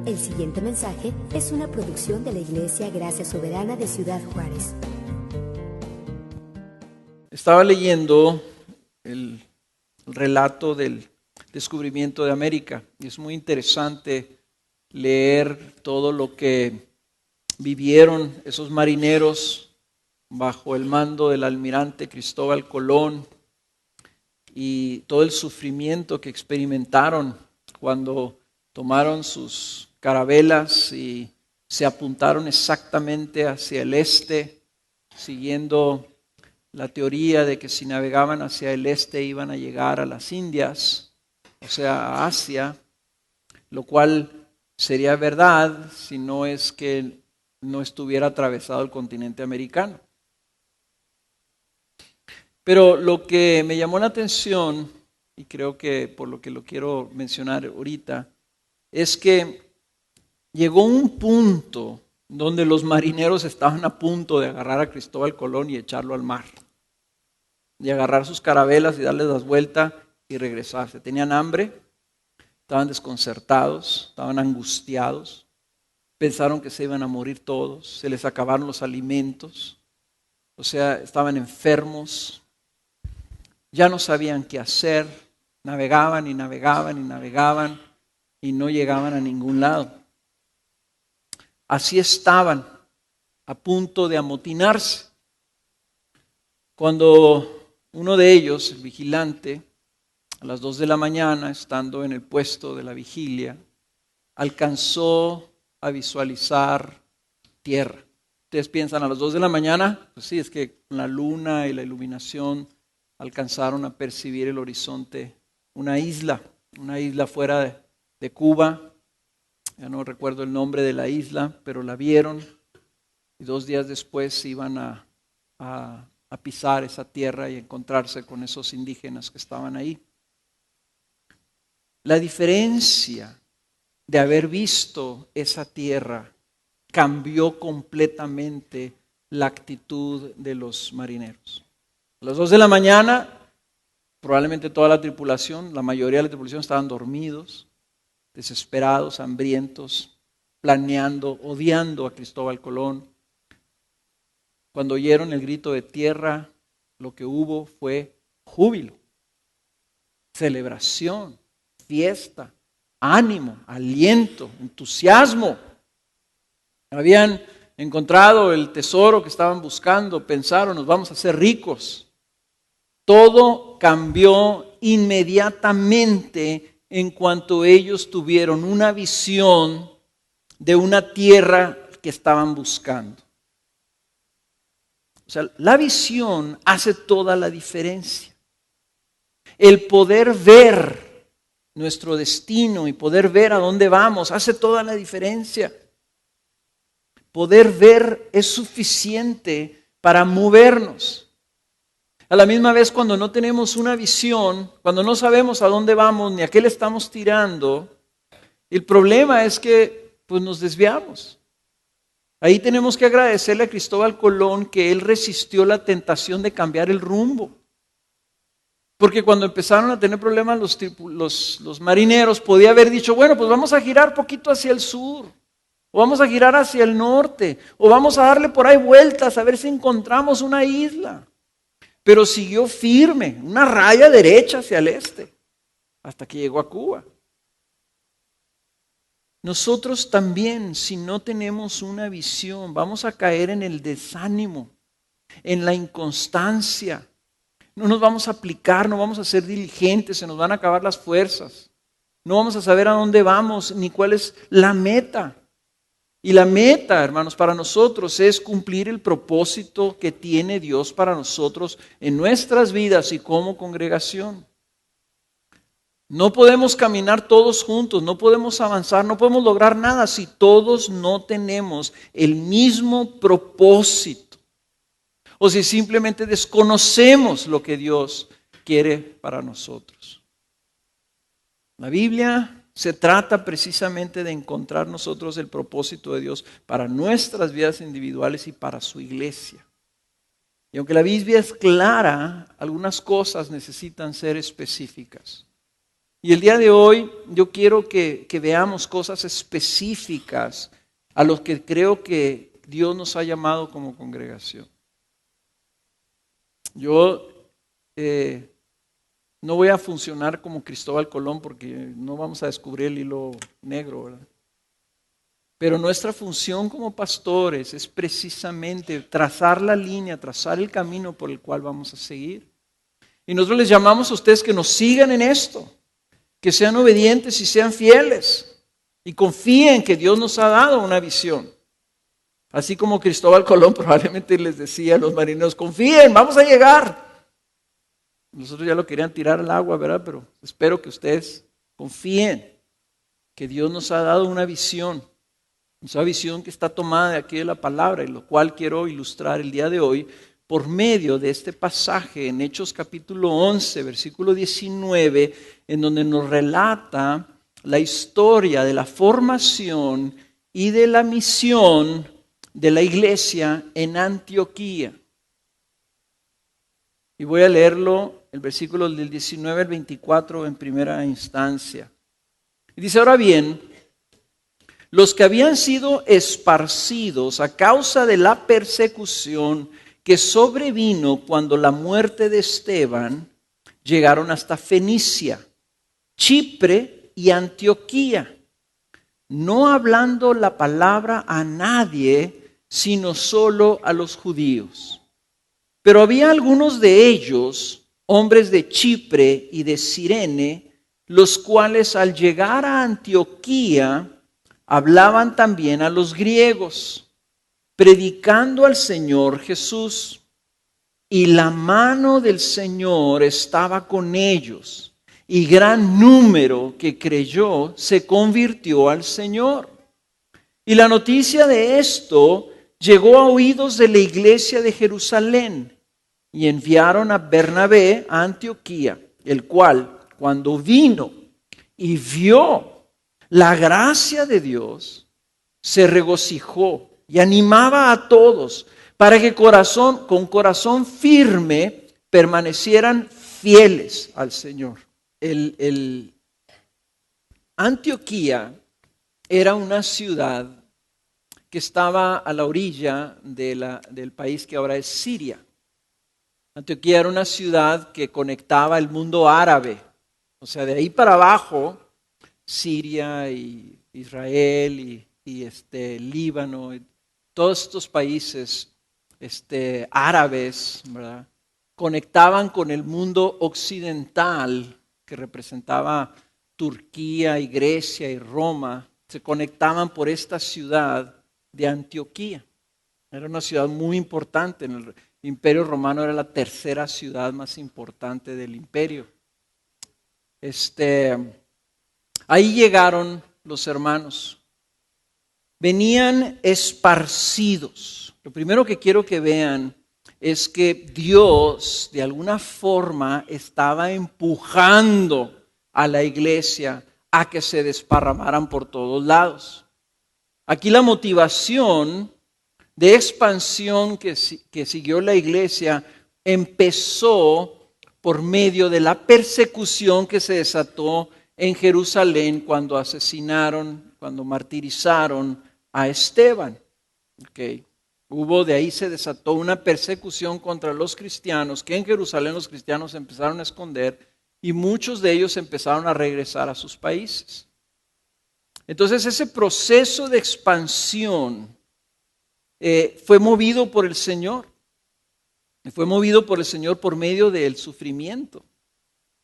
El siguiente mensaje es una producción de la Iglesia Gracia Soberana de Ciudad Juárez. Estaba leyendo el relato del descubrimiento de América y es muy interesante leer todo lo que vivieron esos marineros bajo el mando del almirante Cristóbal Colón y todo el sufrimiento que experimentaron cuando tomaron sus carabelas y se apuntaron exactamente hacia el este, siguiendo la teoría de que si navegaban hacia el este iban a llegar a las Indias, o sea, a Asia, lo cual sería verdad si no es que no estuviera atravesado el continente americano. Pero lo que me llamó la atención, y creo que por lo que lo quiero mencionar ahorita, es que llegó un punto donde los marineros estaban a punto de agarrar a Cristóbal Colón y echarlo al mar, de agarrar sus carabelas y darles las vueltas y regresarse. Tenían hambre, estaban desconcertados, estaban angustiados, pensaron que se iban a morir todos, se les acabaron los alimentos, o sea, estaban enfermos, ya no sabían qué hacer, navegaban y navegaban y navegaban y no llegaban a ningún lado. Así estaban, a punto de amotinarse, cuando uno de ellos, el vigilante, a las 2 de la mañana, estando en el puesto de la vigilia, alcanzó a visualizar tierra. Ustedes piensan, a las 2 de la mañana, pues sí, es que con la luna y la iluminación alcanzaron a percibir el horizonte, una isla fuera de Cuba. Ya no recuerdo el nombre de la isla, pero la vieron y 2 días después iban a pisar esa tierra y encontrarse con esos indígenas que estaban ahí. La diferencia de haber visto esa tierra cambió completamente la actitud de los marineros. A las 2 de la mañana, probablemente toda la tripulación, la mayoría de la tripulación estaban dormidos, desesperados, hambrientos, planeando, odiando a Cristóbal Colón. Cuando oyeron el grito de tierra, lo que hubo fue júbilo, celebración, fiesta, ánimo, aliento, entusiasmo. Habían encontrado el tesoro que estaban buscando, pensaron, nos vamos a hacer ricos. Todo cambió inmediatamente en cuanto ellos tuvieron una visión de una tierra que estaban buscando. O sea, la visión hace toda la diferencia. El poder ver nuestro destino y poder ver a dónde vamos hace toda la diferencia. Poder ver es suficiente para movernos. A la misma vez, cuando no tenemos una visión, cuando no sabemos a dónde vamos ni a qué le estamos tirando, el problema es que pues, nos desviamos. Ahí tenemos que agradecerle a Cristóbal Colón que él resistió la tentación de cambiar el rumbo. Porque cuando empezaron a tener problemas los marineros, podía haber dicho, bueno, pues vamos a girar poquito hacia el sur, o vamos a girar hacia el norte, o vamos a darle por ahí vueltas a ver si encontramos una isla. Pero siguió firme, una raya derecha hacia el este, hasta que llegó a Cuba. Nosotros también, si no tenemos una visión, vamos a caer en el desánimo, en la inconstancia. No nos vamos a aplicar, no vamos a ser diligentes, se nos van a acabar las fuerzas. No vamos a saber a dónde vamos ni cuál es la meta. Y la meta, hermanos, para nosotros es cumplir el propósito que tiene Dios para nosotros en nuestras vidas y como congregación. No podemos caminar todos juntos, no podemos avanzar, no podemos lograr nada si todos no tenemos el mismo propósito. O si simplemente desconocemos lo que Dios quiere para nosotros. La Biblia se trata precisamente de encontrar nosotros el propósito de Dios para nuestras vidas individuales y para su iglesia. Y aunque la Biblia es clara, algunas cosas necesitan ser específicas. Y el día de hoy yo quiero que veamos cosas específicas a los que creo que Dios nos ha llamado como congregación. Yo no voy a funcionar como Cristóbal Colón porque no vamos a descubrir el hilo negro, ¿verdad? Pero nuestra función como pastores es precisamente trazar la línea, trazar el camino por el cual vamos a seguir. Y nosotros les llamamos a ustedes que nos sigan en esto, que sean obedientes y sean fieles y confíen que Dios nos ha dado una visión. Así como Cristóbal Colón probablemente les decía a los marineros, confíen, vamos a llegar. Nosotros ya lo querían tirar al agua, ¿verdad? Pero espero que ustedes confíen que Dios nos ha dado una visión. Esa visión que está tomada de aquí de la palabra y lo cual quiero ilustrar el día de hoy por medio de este pasaje en Hechos capítulo 11, versículo 19, en donde nos relata la historia de la formación y de la misión de la iglesia en Antioquía. Y voy a leerlo, el versículo del 19 al 24 en primera instancia. Y dice, ahora bien, los que habían sido esparcidos a causa de la persecución que sobrevino cuando la muerte de Esteban, llegaron hasta Fenicia, Chipre y Antioquía, no hablando la palabra a nadie, sino solo a los judíos. Pero había algunos de ellos, hombres de Chipre y de Cirene, los cuales al llegar a Antioquía hablaban también a los griegos, predicando al Señor Jesús. Y la mano del Señor estaba con ellos, y gran número que creyó se convirtió al Señor. Y la noticia de esto llegó a oídos de la iglesia de Jerusalén, y enviaron a Bernabé a Antioquía, el cual, cuando vino y vio la gracia de Dios, se regocijó y animaba a todos para que con corazón firme permanecieran fieles al Señor. Antioquía era una ciudad que estaba a la orilla del país que ahora es Siria. Antioquía era una ciudad que conectaba el mundo árabe, o sea, de ahí para abajo, Siria y Israel y Líbano, y todos estos países árabes, ¿verdad?, conectaban con el mundo occidental que representaba Turquía y Grecia y Roma, se conectaban por esta ciudad de Antioquía. Era una ciudad muy importante. En el Imperio Romano era la tercera ciudad más importante del imperio. Ahí llegaron los hermanos. Venían esparcidos. Lo primero que quiero que vean es que Dios de alguna forma estaba empujando a la iglesia a que se desparramaran por todos lados. Aquí la motivación de expansión que siguió la iglesia empezó por medio de la persecución que se desató en Jerusalén cuando cuando martirizaron a Esteban. De ahí se desató una persecución contra los cristianos, que en Jerusalén los cristianos empezaron a esconder y muchos de ellos empezaron a regresar a sus países. Entonces ese proceso de expansión fue movido por el Señor. Fue movido por el Señor por medio del sufrimiento.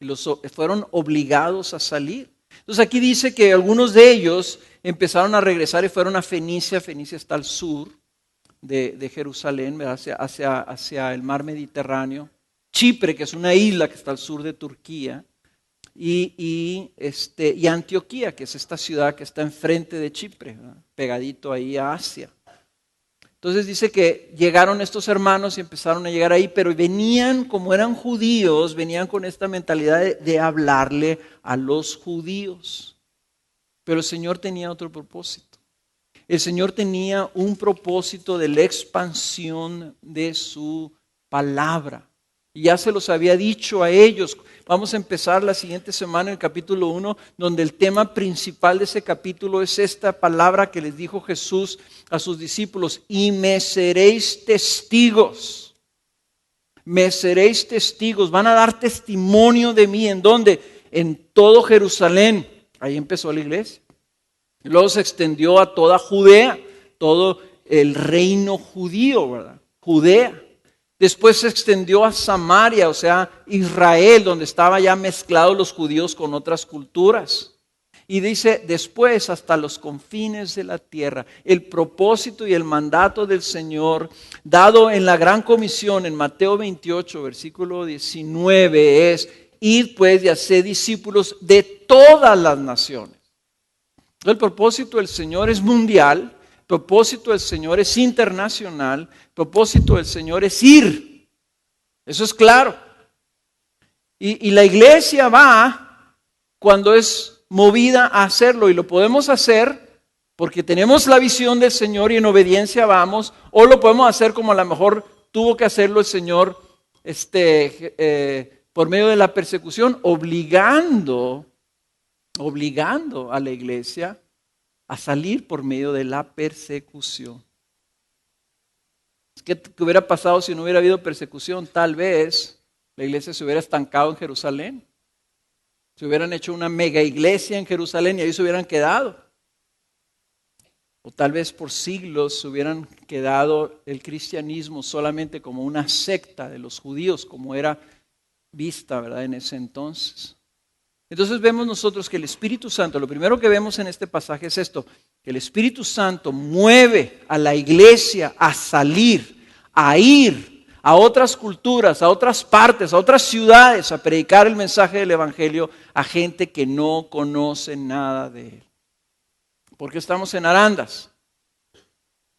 Y fueron obligados a salir. Entonces aquí dice que algunos de ellos empezaron a regresar y fueron a Fenicia. Fenicia está al sur de Jerusalén, hacia el mar Mediterráneo. Chipre, que es una isla que está al sur de Turquía. Y Antioquía, que es esta ciudad que está enfrente de Chipre, ¿verdad?, pegadito ahí a Asia. Entonces dice que llegaron estos hermanos y empezaron a llegar ahí, pero venían, como eran judíos, venían con esta mentalidad de hablarle a los judíos. Pero el Señor tenía otro propósito. El Señor tenía un propósito de la expansión de su palabra. Y ya se los había dicho a ellos, Vamos a empezar la siguiente semana en el capítulo 1, donde el tema principal de ese capítulo es esta palabra que les dijo Jesús a sus discípulos: y me seréis testigos. Me seréis testigos. Van a dar testimonio de mí. ¿En dónde? En todo Jerusalén. Ahí empezó la iglesia. Luego se extendió a toda Judea, todo el reino judío, ¿verdad? Judea. Después se extendió a Samaria, o sea, Israel, donde estaban ya mezclados los judíos con otras culturas. Y dice, después hasta los confines de la tierra. El propósito y el mandato del Señor, dado en la gran comisión en Mateo 28, versículo 19, es: id pues y haced discípulos de todas las naciones. El propósito del Señor es mundial. El propósito del Señor es internacional. El propósito del Señor es ir. Eso es claro. Y la iglesia va cuando es movida a hacerlo. Y lo podemos hacer porque tenemos la visión del Señor y en obediencia vamos. O lo podemos hacer como a lo mejor tuvo que hacerlo el Señor por medio de la persecución, obligando a la iglesia a salir por medio de la persecución. ¿Qué hubiera pasado si no hubiera habido persecución? Tal vez la iglesia se hubiera estancado en Jerusalén. Se hubieran hecho una mega iglesia en Jerusalén y ahí se hubieran quedado. O tal vez por siglos se hubieran quedado el cristianismo solamente como una secta de los judíos, como era vista, ¿verdad?, en ese entonces. Entonces vemos nosotros que el Espíritu Santo, lo primero que vemos en este pasaje es esto: que el Espíritu Santo mueve a la iglesia a salir, a ir a otras culturas, a otras partes, a otras ciudades, a predicar el mensaje del Evangelio a gente que no conoce nada de él. ¿Por qué estamos en Arandas?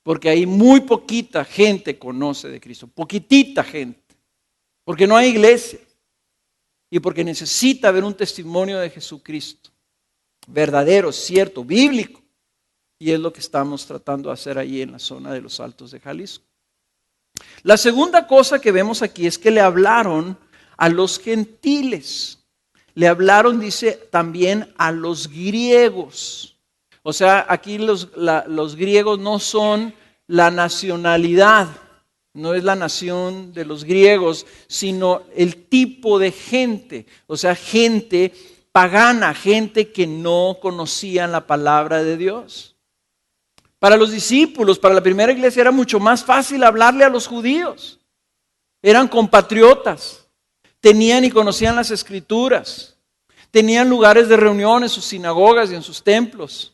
Porque ahí muy poquita gente conoce de Cristo, poquitita gente, porque no hay iglesia. Y porque necesita ver un testimonio de Jesucristo, verdadero, cierto, bíblico. Y es lo que estamos tratando de hacer ahí en la zona de los Altos de Jalisco. La segunda cosa que vemos aquí es que le hablaron a los gentiles. Le hablaron, dice, también a los griegos. O sea, aquí los griegos no son la nacionalidad. No es la nación de los griegos, sino el tipo de gente. O sea, gente pagana, gente que no conocían la palabra de Dios. Para los discípulos, para la primera iglesia era mucho más fácil hablarle a los judíos. Eran compatriotas, tenían y conocían las escrituras, tenían lugares de reunión en sus sinagogas y en sus templos.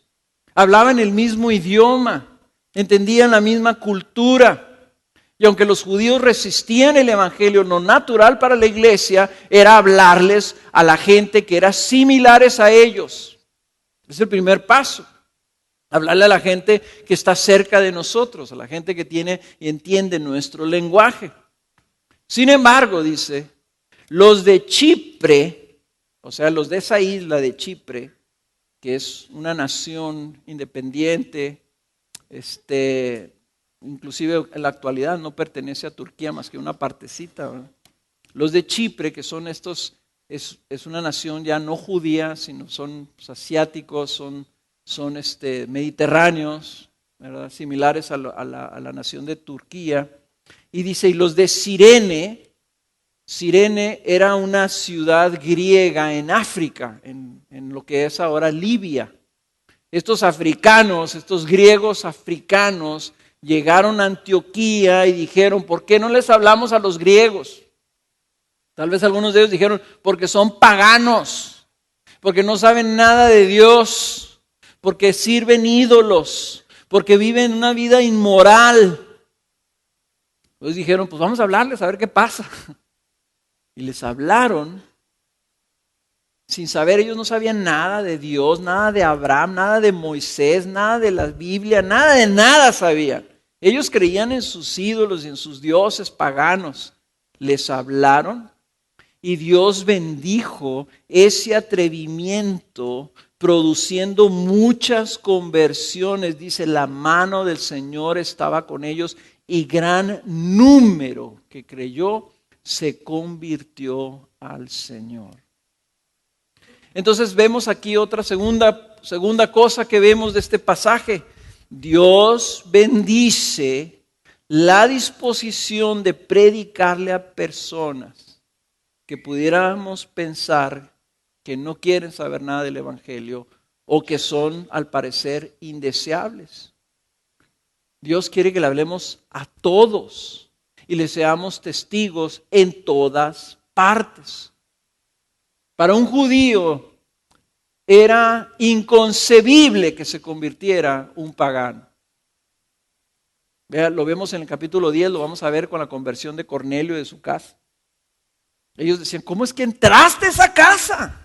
Hablaban el mismo idioma, entendían la misma cultura. Y aunque los judíos resistían el evangelio, lo natural para la iglesia era hablarles a la gente que era similares a ellos. Es el primer paso. Hablarle a la gente que está cerca de nosotros, a la gente que tiene y entiende nuestro lenguaje. Sin embargo, dice, los de Chipre, o sea, los de esa isla de Chipre, que es una nación independiente, inclusive en la actualidad no pertenece a Turquía más que una partecita, ¿verdad? Los de Chipre, que son estos, es una nación ya no judía, sino son asiáticos, son mediterráneos, ¿verdad?, similares a la nación de Turquía. Y dice, y los de Cirene era una ciudad griega en África, en lo que es ahora Libia. Estos africanos, estos griegos africanos, llegaron a Antioquía y dijeron, ¿por qué no les hablamos a los griegos? Tal vez algunos de ellos dijeron, porque son paganos, porque no saben nada de Dios, porque sirven ídolos, porque viven una vida inmoral. Entonces dijeron, pues vamos a hablarles a ver qué pasa. Y les hablaron sin saber, ellos no sabían nada de Dios, nada de Abraham, nada de Moisés, nada de la Biblia, nada de nada sabían. Ellos creían en sus ídolos y en sus dioses paganos. Les hablaron y Dios bendijo ese atrevimiento, produciendo muchas conversiones. Dice, la mano del Señor estaba con ellos y gran número que creyó se convirtió al Señor. Entonces vemos aquí otra segunda cosa que vemos de este pasaje. Dios bendice la disposición de predicarle a personas que pudiéramos pensar que no quieren saber nada del Evangelio o que son, al parecer, indeseables. Dios quiere que le hablemos a todos y le seamos testigos en todas partes. Para un judío era inconcebible que se convirtiera un pagano. Lo vemos en el capítulo 10, lo vamos a ver con la conversión de Cornelio y de su casa. Ellos decían, ¿cómo es que entraste a esa casa?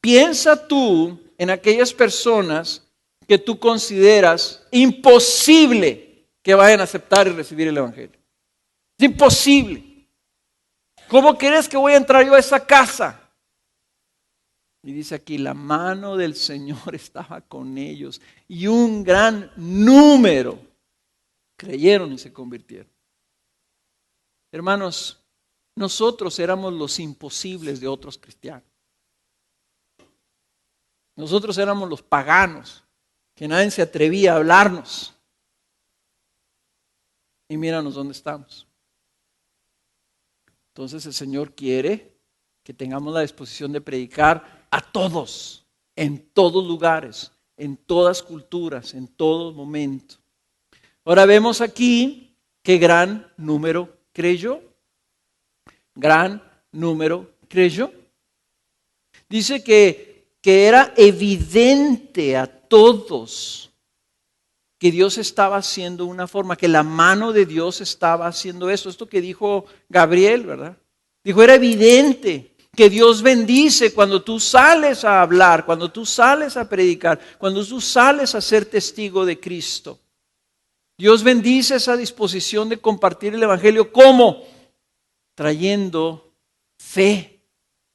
Piensa tú en aquellas personas que tú consideras imposible que vayan a aceptar y recibir el Evangelio. Es imposible. ¿Cómo crees que voy a entrar yo a esa casa? Y dice aquí, la mano del Señor estaba con ellos y un gran número creyeron y se convirtieron. Hermanos, nosotros éramos los imposibles de otros cristianos. Nosotros éramos los paganos, que nadie se atrevía a hablarnos. Y míranos dónde estamos. Entonces el Señor quiere que tengamos la disposición de predicar a todos, en todos lugares, en todas culturas, en todo momento. Ahora vemos aquí que gran número creyó. Gran número creyó. Dice que era evidente a todos que Dios estaba haciendo una forma, que la mano de Dios estaba haciendo eso. Esto que dijo Gabriel, ¿verdad? Dijo, era evidente que Dios bendice cuando tú sales a hablar, cuando tú sales a predicar, cuando tú sales a ser testigo de Cristo. Dios bendice esa disposición de compartir el Evangelio. ¿Cómo? Trayendo fe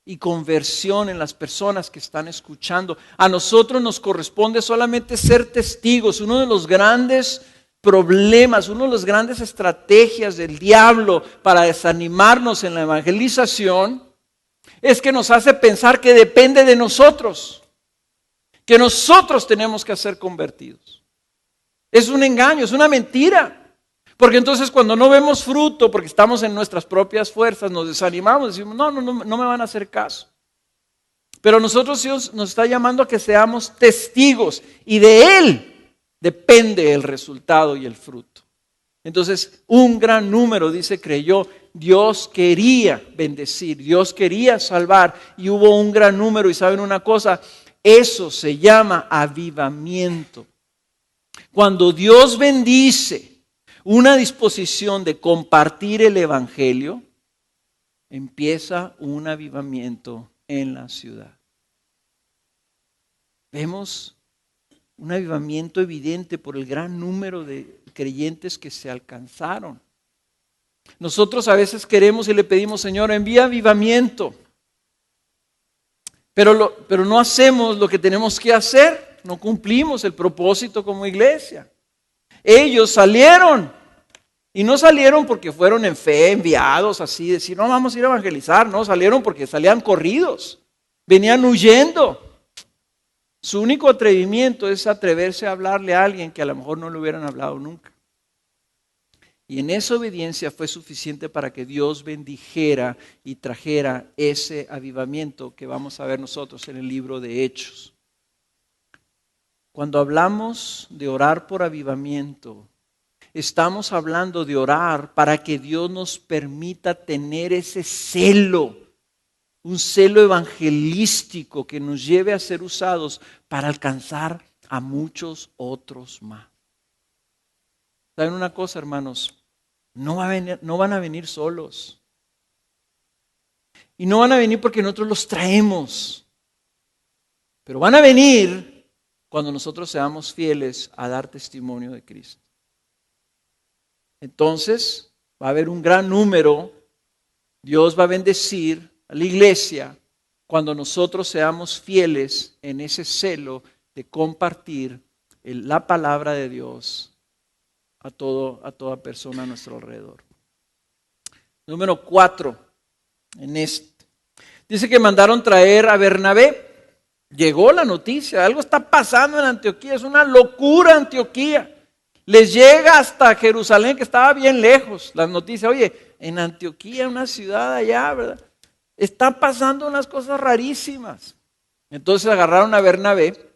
y conversión en las personas que están escuchando. A nosotros nos corresponde solamente ser testigos. Uno de los grandes problemas, una de las grandes estrategias del diablo para desanimarnos en la evangelización es que nos hace pensar que depende de nosotros, que nosotros tenemos que ser convertidos. Es un engaño, es una mentira. Porque entonces cuando no vemos fruto, porque estamos en nuestras propias fuerzas, nos desanimamos, decimos, no me van a hacer caso. Pero nosotros Dios nos está llamando a que seamos testigos y de Él depende el resultado y el fruto. Entonces un gran número, dice, creyó. Dios quería bendecir, Dios quería salvar y hubo un gran número. Y saben una cosa, eso se llama avivamiento. Cuando Dios bendice una disposición de compartir el Evangelio, empieza un avivamiento en la ciudad. Vemos un avivamiento evidente por el gran número de creyentes que se alcanzaron. Nosotros a veces queremos y le pedimos, Señor, envía avivamiento, pero no hacemos lo que tenemos que hacer, no cumplimos el propósito como iglesia. Ellos salieron y no salieron porque fueron en fe enviados así, decir, no vamos a ir a evangelizar, no, salieron porque salían corridos, venían huyendo. Su único atrevimiento es atreverse a hablarle a alguien que a lo mejor no le hubieran hablado nunca. Y en esa obediencia fue suficiente para que Dios bendijera y trajera ese avivamiento que vamos a ver nosotros en el libro de Hechos. Cuando hablamos de orar por avivamiento, estamos hablando de orar para que Dios nos permita tener ese celo, un celo evangelístico que nos lleve a ser usados para alcanzar a muchos otros más. ¿Saben una cosa, hermanos? No van a venir solos. Y no van a venir porque nosotros los traemos. Pero van a venir cuando nosotros seamos fieles a dar testimonio de Cristo. Entonces va a haber un gran número. Dios va a bendecir a la iglesia cuando nosotros seamos fieles en ese celo de compartir la palabra de Dios a toda persona a nuestro alrededor. Número 4 en este. Dice que mandaron traer a Bernabé. Llegó la noticia, algo está pasando en Antioquía, es una locura Antioquía. Les llega hasta Jerusalén, que estaba bien lejos, la noticia. Oye, en Antioquía, una ciudad allá, ¿verdad? Están pasando unas cosas rarísimas. Entonces agarraron a Bernabé,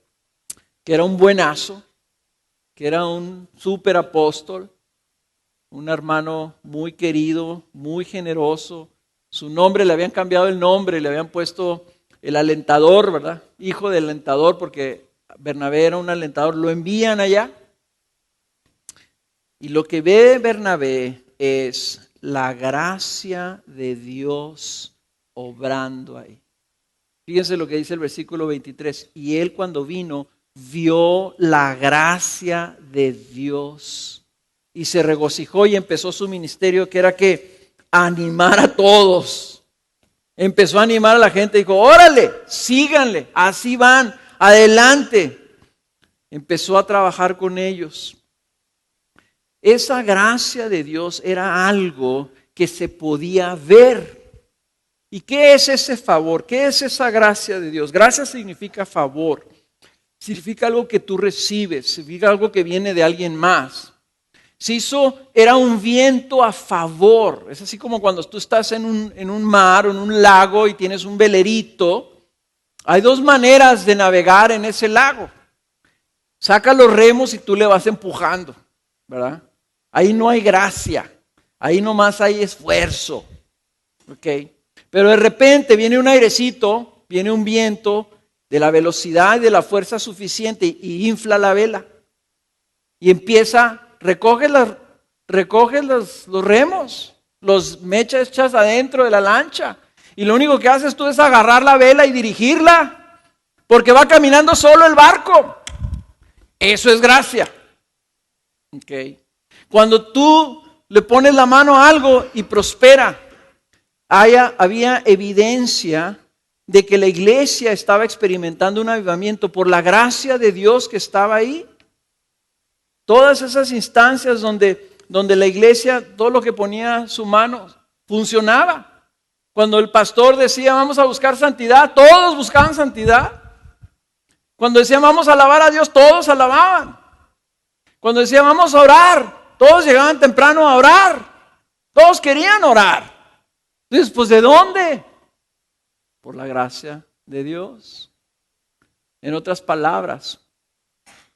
que era un buenazo, que era un súper apóstol, un hermano muy querido, muy generoso. Su nombre, le habían cambiado el nombre, le habían puesto el alentador, ¿verdad? Hijo del alentador, porque Bernabé era un alentador. Lo envían allá. Y lo que ve Bernabé es la gracia de Dios obrando ahí. Fíjense lo que dice el versículo 23. Y él cuando vino, vio la gracia de Dios y se regocijó y empezó su ministerio, que era que animar a todos. Empezó a animar a la gente, dijo, órale, síganle, así van, adelante. Empezó a trabajar con ellos. Esa gracia de Dios era algo que se podía ver. ¿Y qué es ese favor? ¿Qué es esa gracia de Dios? Gracia significa favor. Significa algo que tú recibes, significa algo que viene de alguien más. Era un viento a favor. Es así como cuando tú estás en un mar o en un lago y tienes un velerito. Hay dos maneras de navegar en ese lago. Saca los remos y tú le vas empujando, ¿verdad? Ahí no hay gracia, ahí nomás hay esfuerzo. ¿Ok? Pero de repente viene un airecito, viene un viento de la velocidad y de la fuerza suficiente y infla la vela. Y empieza... Recoge los remos, los echas adentro de la lancha y lo único que haces tú es agarrar la vela y dirigirla porque va caminando solo el barco. Eso es gracia. Okay. Cuando tú le pones la mano a algo y prospera, había evidencia de que la iglesia estaba experimentando un avivamiento por la gracia de Dios que estaba ahí. Todas esas instancias donde la iglesia, todo lo que ponía su mano, funcionaba. Cuando el pastor decía, vamos a buscar santidad, todos buscaban santidad. Cuando decía, vamos a alabar a Dios, todos alababan. Cuando decía, vamos a orar, todos llegaban temprano a orar. Todos querían orar. Entonces, pues, ¿de dónde? Por la gracia de Dios. En otras palabras,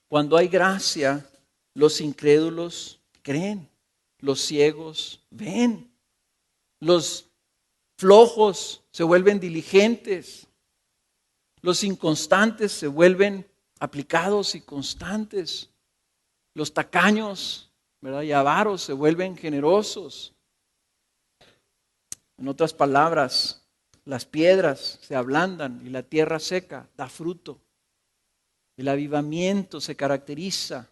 cuando hay gracia, los incrédulos creen, los ciegos ven, los flojos se vuelven diligentes, los inconstantes se vuelven aplicados y constantes, los tacaños, ¿verdad? Y avaros se vuelven generosos. En otras palabras, las piedras se ablandan y la tierra seca da fruto. El avivamiento se caracteriza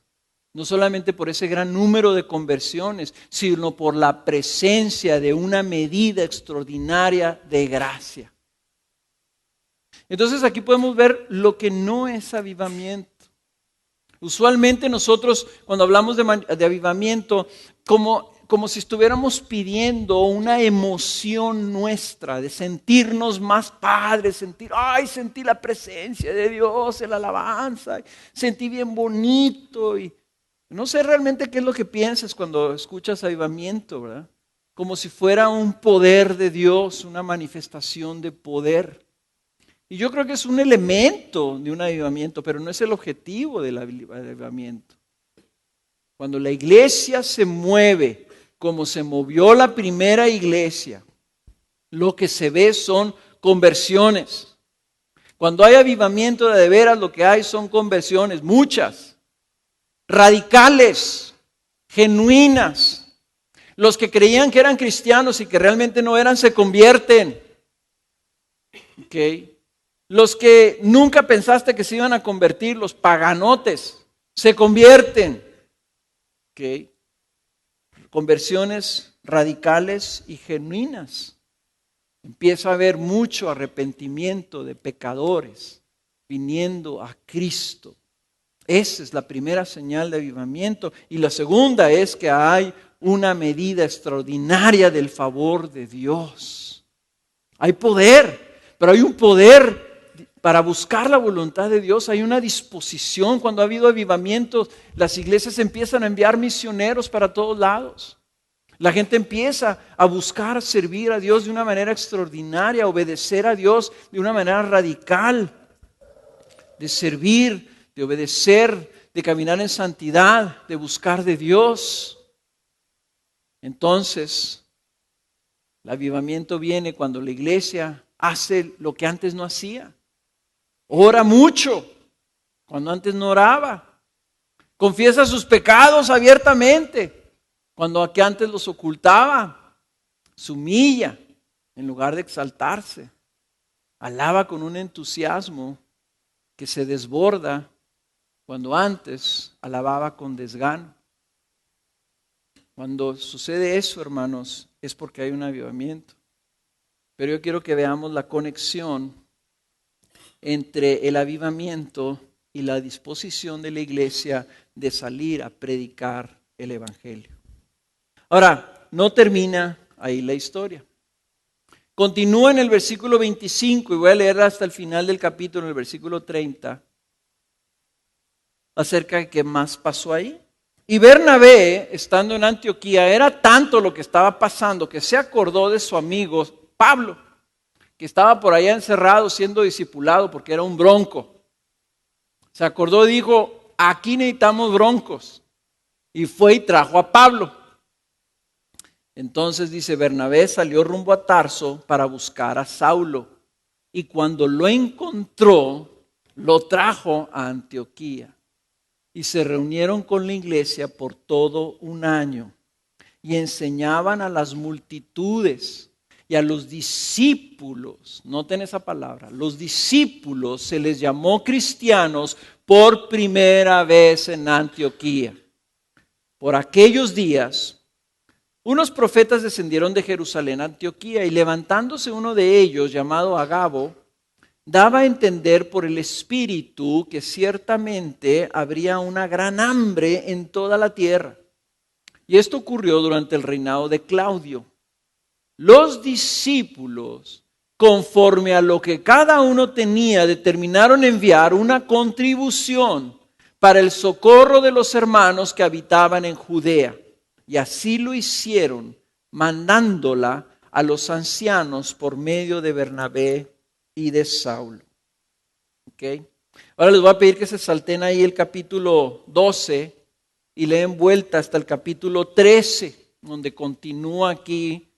no solamente por ese gran número de conversiones, sino por la presencia de una medida extraordinaria de gracia. Entonces aquí podemos ver lo que no es avivamiento. Usualmente nosotros cuando hablamos de avivamiento, como si estuviéramos pidiendo una emoción nuestra, de sentirnos más padres, sentí la presencia de Dios, la alabanza, sentí bien bonito y no sé realmente qué es lo que piensas cuando escuchas avivamiento, ¿verdad? Como si fuera un poder de Dios, una manifestación de poder. Y yo creo que es un elemento de un avivamiento, pero no es el objetivo del avivamiento. Cuando la iglesia se mueve como se movió la primera iglesia, lo que se ve son conversiones. Cuando hay avivamiento de veras, lo que hay son conversiones, muchas. Radicales, genuinas. Los que creían que eran cristianos y que realmente no eran, se convierten. Okay. Los que nunca pensaste que se iban a convertir, los paganotes, se convierten. Okay. Conversiones radicales y genuinas. Empieza a haber mucho arrepentimiento de pecadores viniendo a Cristo. Esa es la primera señal de avivamiento. Y la segunda es que hay una medida extraordinaria del favor de Dios. Hay poder, pero hay un poder para buscar la voluntad de Dios. Hay una disposición. Cuando ha habido avivamientos, las iglesias empiezan a enviar misioneros para todos lados. La gente empieza a buscar servir a Dios de una manera extraordinaria, a obedecer a Dios de una manera radical, de servir, de obedecer, de caminar en santidad, de buscar de Dios. Entonces, el avivamiento viene cuando la iglesia hace lo que antes no hacía. Ora mucho, cuando antes no oraba. Confiesa sus pecados abiertamente, cuando aquí antes los ocultaba. Se humilla en lugar de exaltarse. Alaba con un entusiasmo que se desborda cuando antes alababa con desgano. Cuando sucede eso, hermanos, es porque hay un avivamiento. Pero yo quiero que veamos la conexión entre el avivamiento y la disposición de la iglesia de salir a predicar el evangelio. Ahora, no termina ahí la historia. Continúa en el versículo 25 y voy a leer hasta el final del capítulo, en el versículo 30, acerca de qué más pasó ahí. Y Bernabé, estando en Antioquía, era tanto lo que estaba pasando que se acordó de su amigo Pablo, que estaba por allá encerrado siendo discipulado porque era un bronco. Se acordó y dijo, aquí necesitamos broncos. Y fue y trajo a Pablo. Entonces dice, Bernabé salió rumbo a Tarso para buscar a Saulo. Y cuando lo encontró, lo trajo a Antioquía. Y se reunieron con la iglesia por todo un año. Y enseñaban a las multitudes y a los discípulos. Noten esa palabra. Los discípulos se les llamó cristianos por primera vez en Antioquía. Por aquellos días, unos profetas descendieron de Jerusalén a Antioquía y levantándose uno de ellos, llamado Agabo, daba a entender por el Espíritu que ciertamente habría una gran hambre en toda la tierra. Y esto ocurrió durante el reinado de Claudio. Los discípulos, conforme a lo que cada uno tenía, determinaron enviar una contribución para el socorro de los hermanos que habitaban en Judea. Y así lo hicieron, mandándola a los ancianos por medio de Bernabé y de Saulo. ¿Okay? Ahora les voy a pedir que se salten ahí el capítulo 12 y leen vuelta hasta el capítulo 13, donde continúa aquí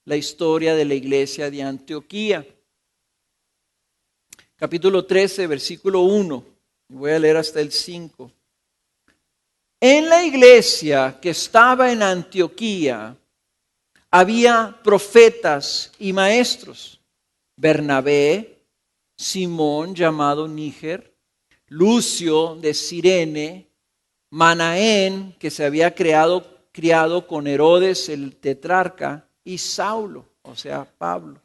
la historia de la iglesia de Antioquía. Capítulo 13, versículo 1. Voy a leer hasta el 5. En la iglesia que estaba en Antioquía había profetas y maestros. Bernabé, Simón llamado Níger, Lucio de Cirene, Manaén, que se había criado con Herodes el tetrarca, y Saulo, o sea, Pablo.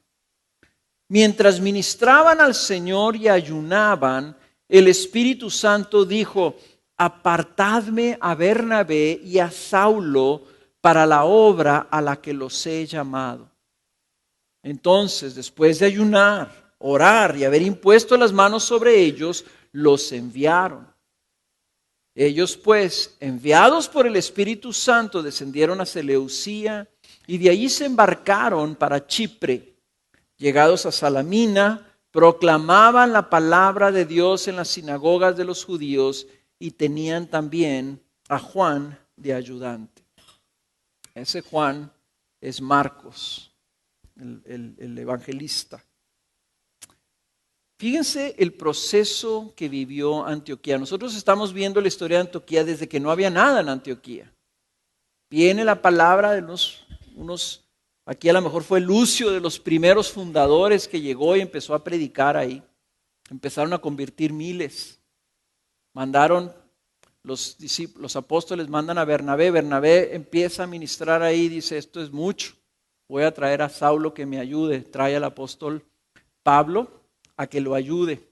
Mientras ministraban al Señor y ayunaban, el Espíritu Santo dijo, apartadme a Bernabé y a Saulo para la obra a la que los he llamado. Entonces, después de ayunar, orar y haber impuesto las manos sobre ellos, los enviaron. Ellos pues, enviados por el Espíritu Santo, descendieron a Seleucía y de allí se embarcaron para Chipre. Llegados a Salamina, proclamaban la palabra de Dios en las sinagogas de los judíos y tenían también a Juan de ayudante. Ese Juan es Marcos, el evangelista. Fíjense el proceso que vivió Antioquía. Nosotros estamos viendo la historia de Antioquía desde que no había nada en Antioquía. Viene la palabra de unos, aquí a lo mejor fue Lucio, de los primeros fundadores que llegó y empezó a predicar ahí. Empezaron a convertir miles. Mandaron, los apóstoles mandan a Bernabé. Bernabé empieza a ministrar ahí, dice, esto es mucho. Voy a traer a Saulo que me ayude. Trae al apóstol Pablo a que lo ayude.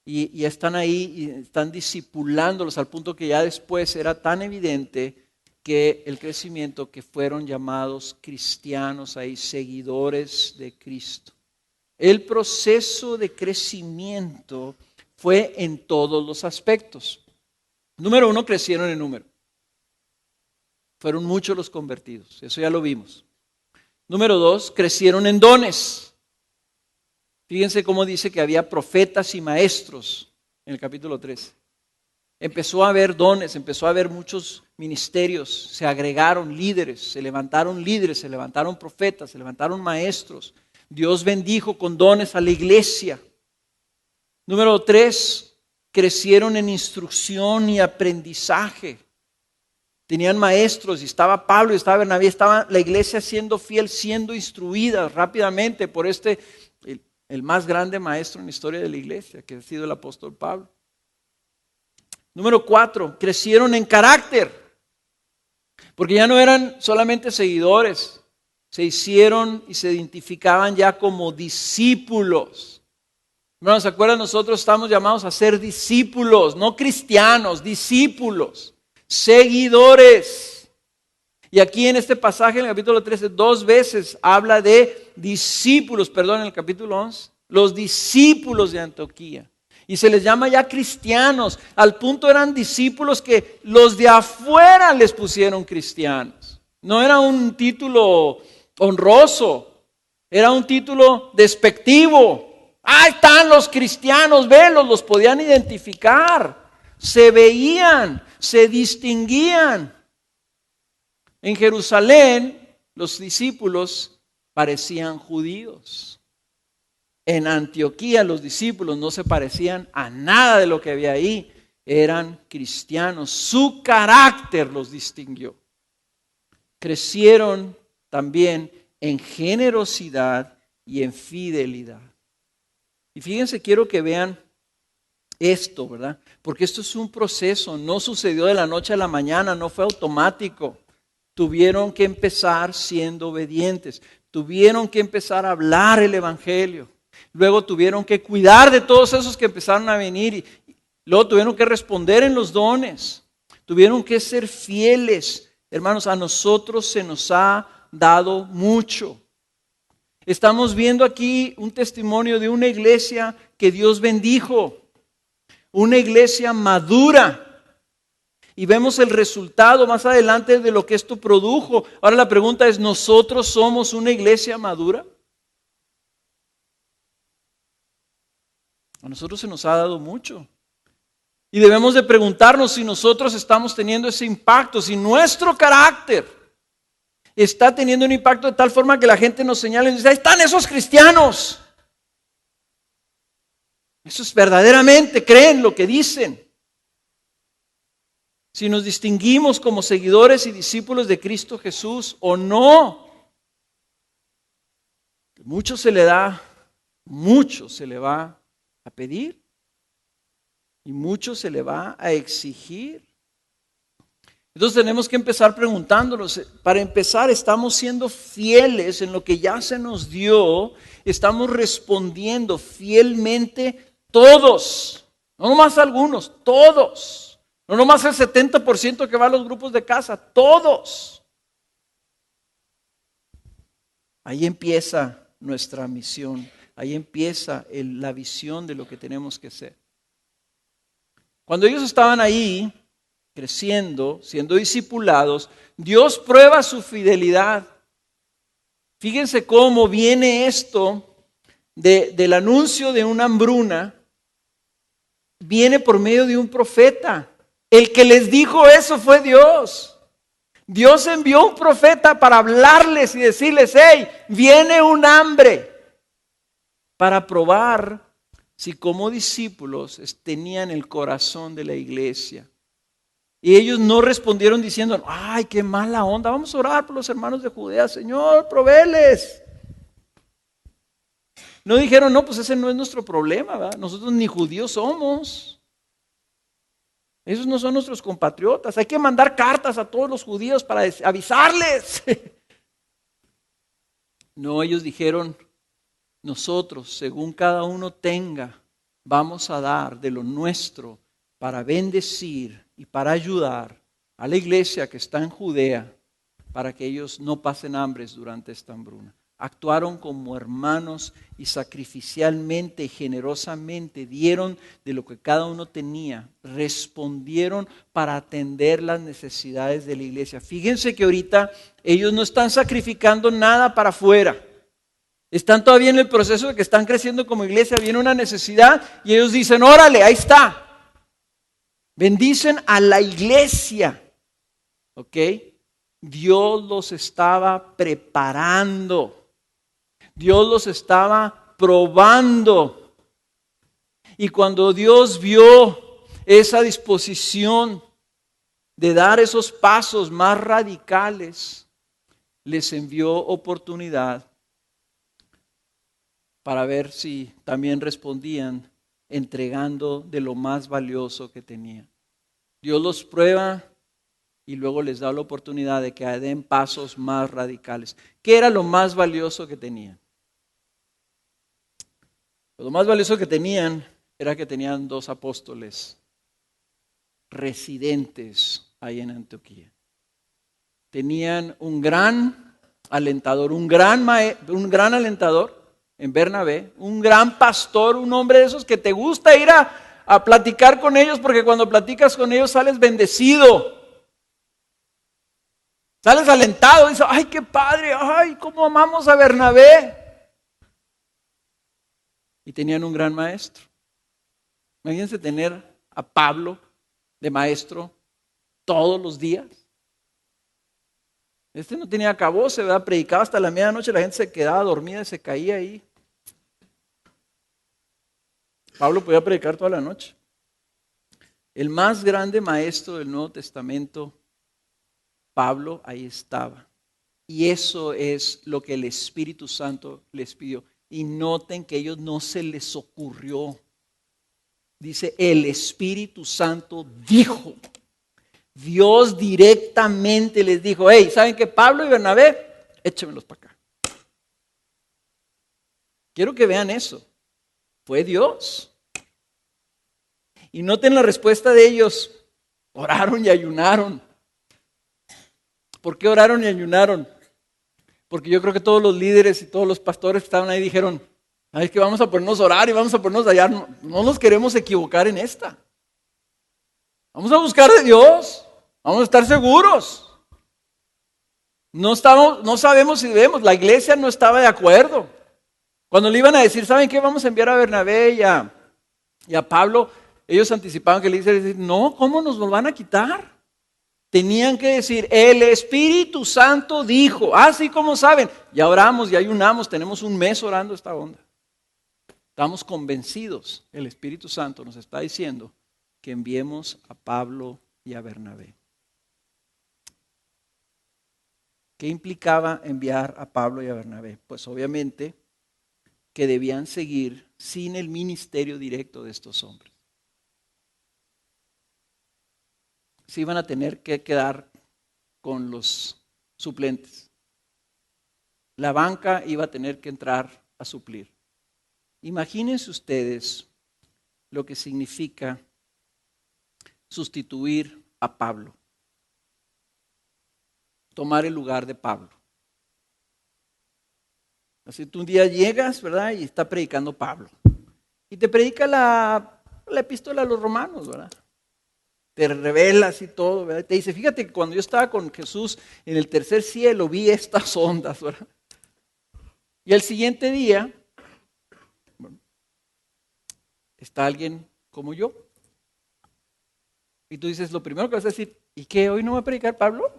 Y están ahí y están discipulándolos al punto que ya después era tan evidente que el crecimiento que fueron llamados cristianos, ahí seguidores de Cristo. El proceso de crecimiento fue en todos los aspectos. Número uno, crecieron en número. Fueron muchos los convertidos, eso ya lo vimos. Número dos, crecieron en dones. Fíjense cómo dice que había profetas y maestros en el capítulo 13. Empezó a haber dones, empezó a haber muchos ministerios, se agregaron líderes, se levantaron profetas, se levantaron maestros. Dios bendijo con dones a la iglesia. Número 3, crecieron en instrucción y aprendizaje. Tenían maestros y estaba Pablo y estaba Bernabé, estaba la iglesia siendo fiel, siendo instruida rápidamente por el más grande maestro en la historia de la iglesia, que ha sido el apóstol Pablo. Número 4, crecieron en carácter, porque ya no eran solamente seguidores, se hicieron y se identificaban ya como discípulos. Hermanos, ¿se acuerdan? Nosotros estamos llamados a ser discípulos, no cristianos, discípulos, seguidores. Y aquí en este pasaje, en el capítulo 13, 2 veces habla de discípulos, en el capítulo 11, los discípulos de Antioquía. Y se les llama ya cristianos. Al punto eran discípulos que los de afuera les pusieron cristianos. No era un título honroso, era un título despectivo. Ahí están los cristianos, velos, los podían identificar. Se veían, se distinguían. En Jerusalén, los discípulos parecían judíos. En Antioquía los discípulos no se parecían a nada de lo que había ahí, eran cristianos, su carácter los distinguió. Crecieron también en generosidad y en fidelidad. Y fíjense, quiero que vean esto, ¿verdad? Porque esto es un proceso, no sucedió de la noche a la mañana, no fue automático. Tuvieron que empezar siendo obedientes, tuvieron que empezar a hablar el evangelio. Luego tuvieron que cuidar de todos esos que empezaron a venir y luego tuvieron que responder en los dones. Tuvieron que ser fieles. Hermanos, a nosotros se nos ha dado mucho. Estamos viendo aquí un testimonio de una iglesia que Dios bendijo. Una iglesia madura. Y vemos el resultado más adelante de lo que esto produjo. Ahora la pregunta es, ¿nosotros somos una iglesia madura? A nosotros se nos ha dado mucho. Y debemos de preguntarnos si nosotros estamos teniendo ese impacto, si nuestro carácter está teniendo un impacto de tal forma que la gente nos señale y dice, ahí están esos cristianos. Esos verdaderamente creen lo que dicen. Si nos distinguimos como seguidores y discípulos de Cristo Jesús o no. Mucho se le da, mucho se le va a pedir y mucho se le va a exigir. Entonces tenemos que empezar preguntándonos, para empezar, ¿estamos siendo fieles en lo que ya se nos dio? ¿Estamos respondiendo fielmente todos? No nomás algunos, todos. No nomás el 70% que va a los grupos de casa, todos. Ahí empieza nuestra misión. Ahí empieza la visión de lo que tenemos que ser. Cuando ellos estaban ahí, creciendo, siendo discipulados, Dios prueba su fidelidad. Fíjense cómo viene esto del anuncio de una hambruna. Viene por medio de un profeta. El que les dijo eso fue Dios. Dios envió un profeta para hablarles y decirles, hey, viene un hambre. Para probar si como discípulos tenían el corazón de la iglesia. Y ellos no respondieron diciendo, ay, qué mala onda, vamos a orar por los hermanos de Judea, Señor, provéeles. No dijeron, no, pues ese no es nuestro problema, ¿verdad? Nosotros ni judíos somos. Esos no son nuestros compatriotas. Hay que mandar cartas a todos los judíos para avisarles. No, ellos dijeron, nosotros, según cada uno tenga, vamos a dar de lo nuestro para bendecir y para ayudar a la iglesia que está en Judea para que ellos no pasen hambres durante esta hambruna. Actuaron como hermanos y sacrificialmente y generosamente dieron de lo que cada uno tenía. Respondieron para atender las necesidades de la iglesia. Fíjense que ahorita ellos no están sacrificando nada para afuera. Están todavía en el proceso de que están creciendo como iglesia. Viene una necesidad y ellos dicen, órale, ahí está. Bendicen a la iglesia. ¿Ok? Dios los estaba preparando. Dios los estaba probando. Y cuando Dios vio esa disposición de dar esos pasos más radicales, les envió oportunidad para ver si también respondían entregando de lo más valioso que tenían. Dios los prueba y luego les da la oportunidad de que den pasos más radicales. ¿Qué era lo más valioso que tenían? Lo más valioso que tenían era que tenían 2 apóstoles residentes ahí en Antioquía. Tenían un gran alentador, un gran alentador en Bernabé, un gran pastor, un hombre de esos que te gusta ir a platicar con ellos porque cuando platicas con ellos sales bendecido. Sales alentado, dices, ay, qué padre, ay, cómo amamos a Bernabé. Y tenían un gran maestro. Imagínense tener a Pablo de maestro todos los días. Este no tenía acabose, ¿verdad? Predicaba hasta la medianoche, la gente se quedaba dormida y se caía ahí. Pablo podía predicar toda la noche. El más grande maestro del Nuevo Testamento, Pablo, ahí estaba. Y eso es lo que el Espíritu Santo les pidió. Y noten que a ellos no se les ocurrió. Dice, el Espíritu Santo dijo. Dios directamente les dijo, hey, ¿saben qué? Pablo y Bernabé, échemelos para acá. Quiero que vean eso. Fue Dios. Y noten la respuesta de ellos. Oraron y ayunaron. ¿Por qué oraron y ayunaron? Porque yo creo que todos los líderes y todos los pastores que estaban ahí dijeron, ay, es que vamos a ponernos a orar y vamos a ponernos a hallar. No nos queremos equivocar en esta. Vamos a buscar de Dios. Vamos a estar seguros. No sabemos si debemos. La iglesia no estaba de acuerdo. Cuando le iban a decir, ¿saben qué? Vamos a enviar a Bernabé y a Pablo. Ellos anticipaban que le iban a decir, no, ¿cómo nos lo van a quitar? Tenían que decir, el Espíritu Santo dijo, así como saben, ya oramos, ya ayunamos, tenemos un mes orando esta onda. Estamos convencidos, el Espíritu Santo nos está diciendo que enviemos a Pablo y a Bernabé. ¿Qué implicaba enviar a Pablo y a Bernabé? Pues obviamente que debían seguir sin el ministerio directo de estos hombres. Se iban a tener que quedar con los suplentes. La banca iba a tener que entrar a suplir. Imagínense ustedes lo que significa sustituir a Pablo. Tomar el lugar de Pablo. Así tú un día llegas, ¿verdad? Y está predicando Pablo. Y te predica la epístola a los romanos, ¿verdad? Te revelas y todo, ¿verdad? Te dice, fíjate que cuando yo estaba con Jesús en el tercer cielo vi estas ondas, ¿verdad? Y el siguiente día, bueno, está alguien como yo. Y tú dices, lo primero que vas a decir, ¿y qué? ¿Hoy no va a predicar Pablo?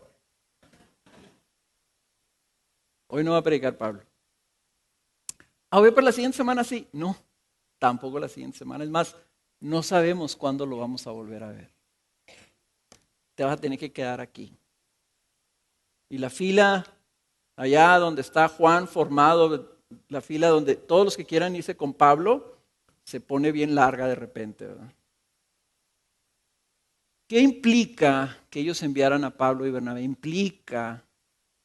Hoy no va a predicar Pablo. Hoy para la siguiente semana sí. No, tampoco la siguiente semana. Es más, no sabemos cuándo lo vamos a volver a ver. Te vas a tener que quedar aquí. Y la fila, allá donde está Juan formado, la fila donde todos los que quieran irse con Pablo, se pone bien larga de repente, ¿verdad? ¿Qué implica que ellos enviaran a Pablo y Bernabé? Implica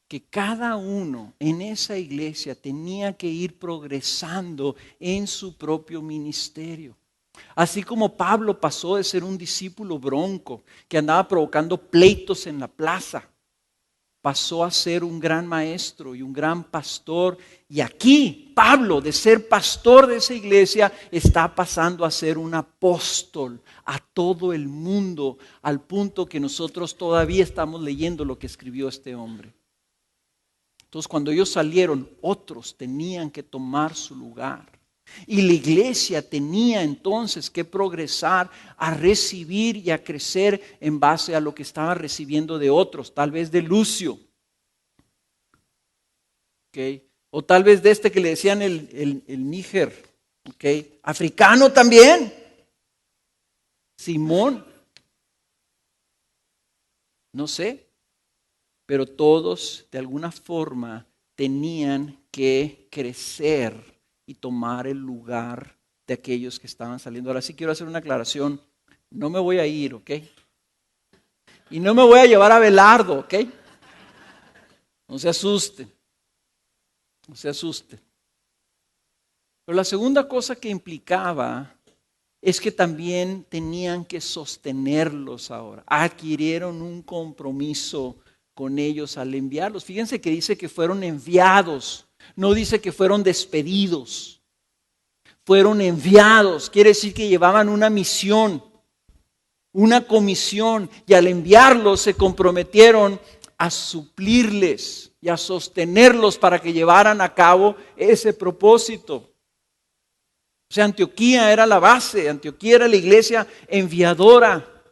que cada uno en esa iglesia tenía que ir progresando en su propio ministerio. Así como Pablo pasó de ser un discípulo bronco que andaba provocando pleitos en la plaza, pasó a ser un gran maestro y un gran pastor. Y aquí Pablo, de ser pastor de esa iglesia, está pasando a ser un apóstol a todo el mundo, al punto que nosotros todavía estamos leyendo lo que escribió este hombre. Entonces, cuando ellos salieron, otros tenían que tomar su lugar. Y la iglesia tenía entonces que progresar a recibir y a crecer en base a lo que estaba recibiendo de otros, tal vez de Lucio, ¿okay? O tal vez de este que le decían el Níger, ¿okay? Africano también, Simón, no sé, pero todos de alguna forma tenían que crecer y tomar el lugar de aquellos que estaban saliendo. Ahora sí quiero hacer una aclaración. No me voy a ir, ¿ok? Y no me voy a llevar a Abelardo, ¿ok? No se asusten. No se asusten. Pero la segunda cosa que implicaba es que también tenían que sostenerlos ahora. Adquirieron un compromiso con ellos al enviarlos. Fíjense que dice que fueron enviados. No dice que fueron despedidos, fueron enviados. Quiere decir que llevaban una misión, una comisión, y al enviarlos se comprometieron a suplirles y a sostenerlos para que llevaran a cabo ese propósito. O sea, Antioquía era la base, Antioquía era la iglesia enviadora.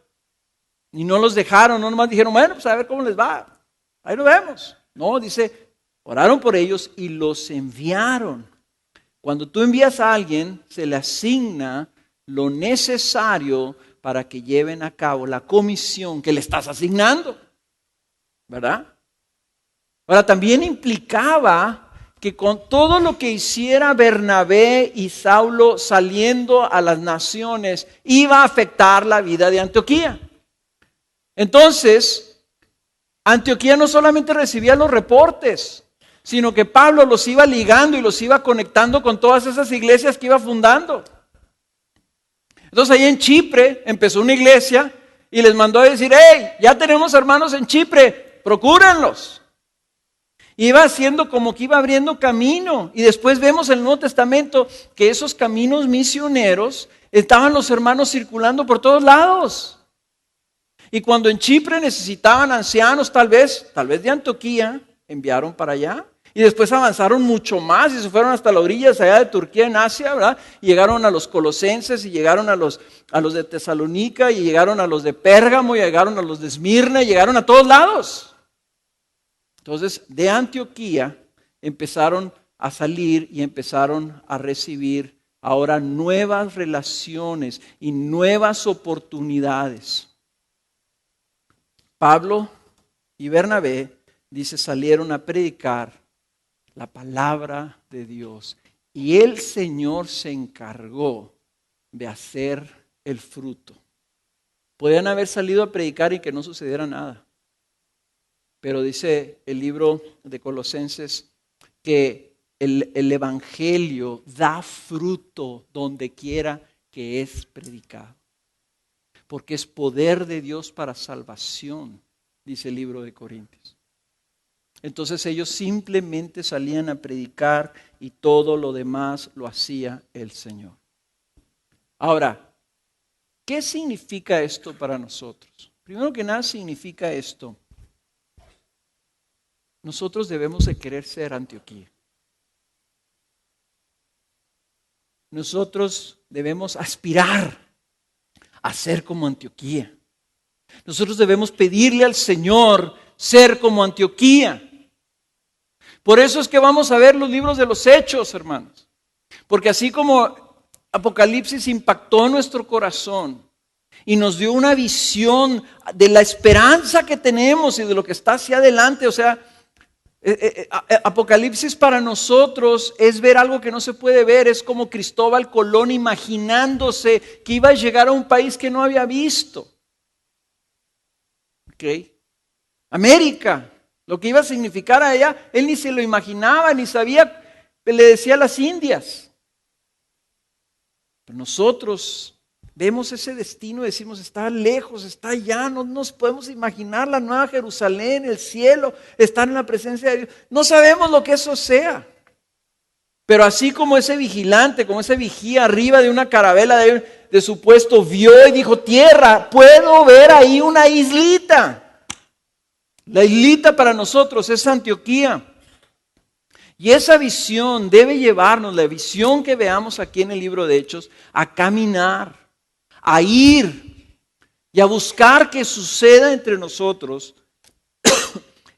Y no los dejaron, no nomás dijeron, bueno, pues a ver cómo les va, ahí lo vemos. No, dice, oraron por ellos y los enviaron. Cuando tú envías a alguien, se le asigna lo necesario para que lleven a cabo la comisión que le estás asignando, ¿verdad? Ahora, también implicaba que con todo lo que hiciera Bernabé y Saulo saliendo a las naciones, iba a afectar la vida de Antioquía. Entonces, Antioquía no solamente recibía los reportes, sino que Pablo los iba ligando y los iba conectando con todas esas iglesias que iba fundando. Entonces ahí en Chipre empezó una iglesia y les mandó a decir, hey, ya tenemos hermanos en Chipre, procúrenlos. Iba haciendo como que iba abriendo camino. Y después vemos en el Nuevo Testamento que esos caminos misioneros estaban los hermanos circulando por todos lados. Y cuando en Chipre necesitaban ancianos, tal vez de Antioquía, enviaron para allá. Y después avanzaron mucho más y se fueron hasta las orillas allá de Turquía en Asia, ¿verdad? Y llegaron a los colosenses y llegaron a los de Tesalónica y llegaron a los de Pérgamo y llegaron a los de Esmirna y llegaron a todos lados. Entonces, de Antioquía empezaron a salir y empezaron a recibir ahora nuevas relaciones y nuevas oportunidades. Pablo y Bernabé, dice, salieron a predicar la palabra de Dios. Y el Señor se encargó de hacer el fruto. Podían haber salido a predicar y que no sucediera nada. Pero dice el libro de Colosenses que el evangelio da fruto donde quiera que es predicado. Porque es poder de Dios para salvación, dice el libro de Corintios. Entonces ellos simplemente salían a predicar y todo lo demás lo hacía el Señor. Ahora, ¿qué significa esto para nosotros? Primero que nada significa esto. Nosotros debemos de querer ser Antioquía. Nosotros debemos aspirar a ser como Antioquía. Nosotros debemos pedirle al Señor ser como Antioquía. Por eso es que vamos a ver los libros de los Hechos, hermanos. Porque así como Apocalipsis impactó nuestro corazón y nos dio una visión de la esperanza que tenemos y de lo que está hacia adelante, o sea, Apocalipsis para nosotros es ver algo que no se puede ver. Es como Cristóbal Colón imaginándose que iba a llegar a un país que no había visto. ¿Okay? América, lo que iba a significar a ella, él ni se lo imaginaba, ni sabía, le decía a las Indias. Pero nosotros Vemos ese destino y decimos, está lejos, está allá, no nos podemos imaginar la nueva Jerusalén, el cielo, estar en la presencia de Dios. No sabemos lo que eso sea. Pero así como ese vigilante, como ese vigía arriba de una carabela de su puesto, vio y dijo, tierra, puedo ver ahí una islita. La islita para nosotros es Antioquía. Y esa visión debe llevarnos, la visión que veamos aquí en el libro de Hechos, a caminar, a ir y a buscar que suceda entre nosotros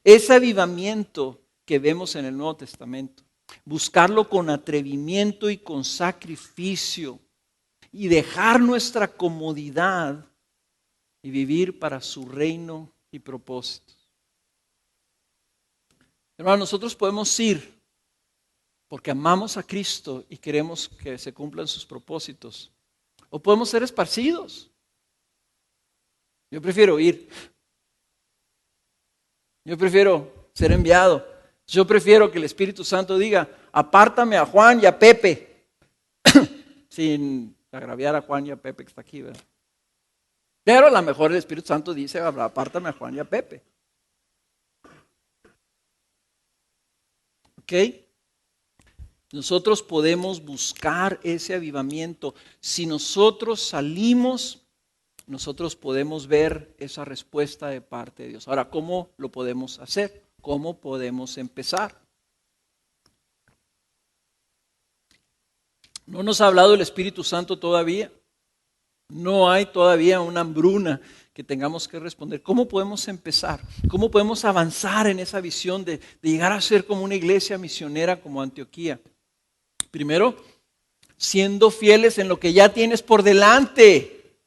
ese avivamiento que vemos en el Nuevo Testamento. Buscarlo con atrevimiento y con sacrificio y dejar nuestra comodidad y vivir para su reino y propósitos. Hermanos, nosotros podemos ir porque amamos a Cristo y queremos que se cumplan sus propósitos. O podemos ser esparcidos. Yo prefiero ir. Yo prefiero ser enviado. Yo prefiero que el Espíritu Santo diga, apártame a Juan y a Pepe. Sin agraviar a Juan y a Pepe que está aquí, ¿verdad? Pero a lo mejor el Espíritu Santo dice, apártame a Juan y a Pepe. ¿Ok? Nosotros podemos buscar ese avivamiento. Si nosotros salimos, nosotros podemos ver esa respuesta de parte de Dios. Ahora, ¿cómo lo podemos hacer? ¿Cómo podemos empezar? No nos ha hablado el Espíritu Santo todavía. No hay todavía una hambruna que tengamos que responder. ¿Cómo podemos empezar? ¿Cómo podemos avanzar en esa visión de llegar a ser como una iglesia misionera como Antioquía? Primero, siendo fieles en lo que ya tienes por delante,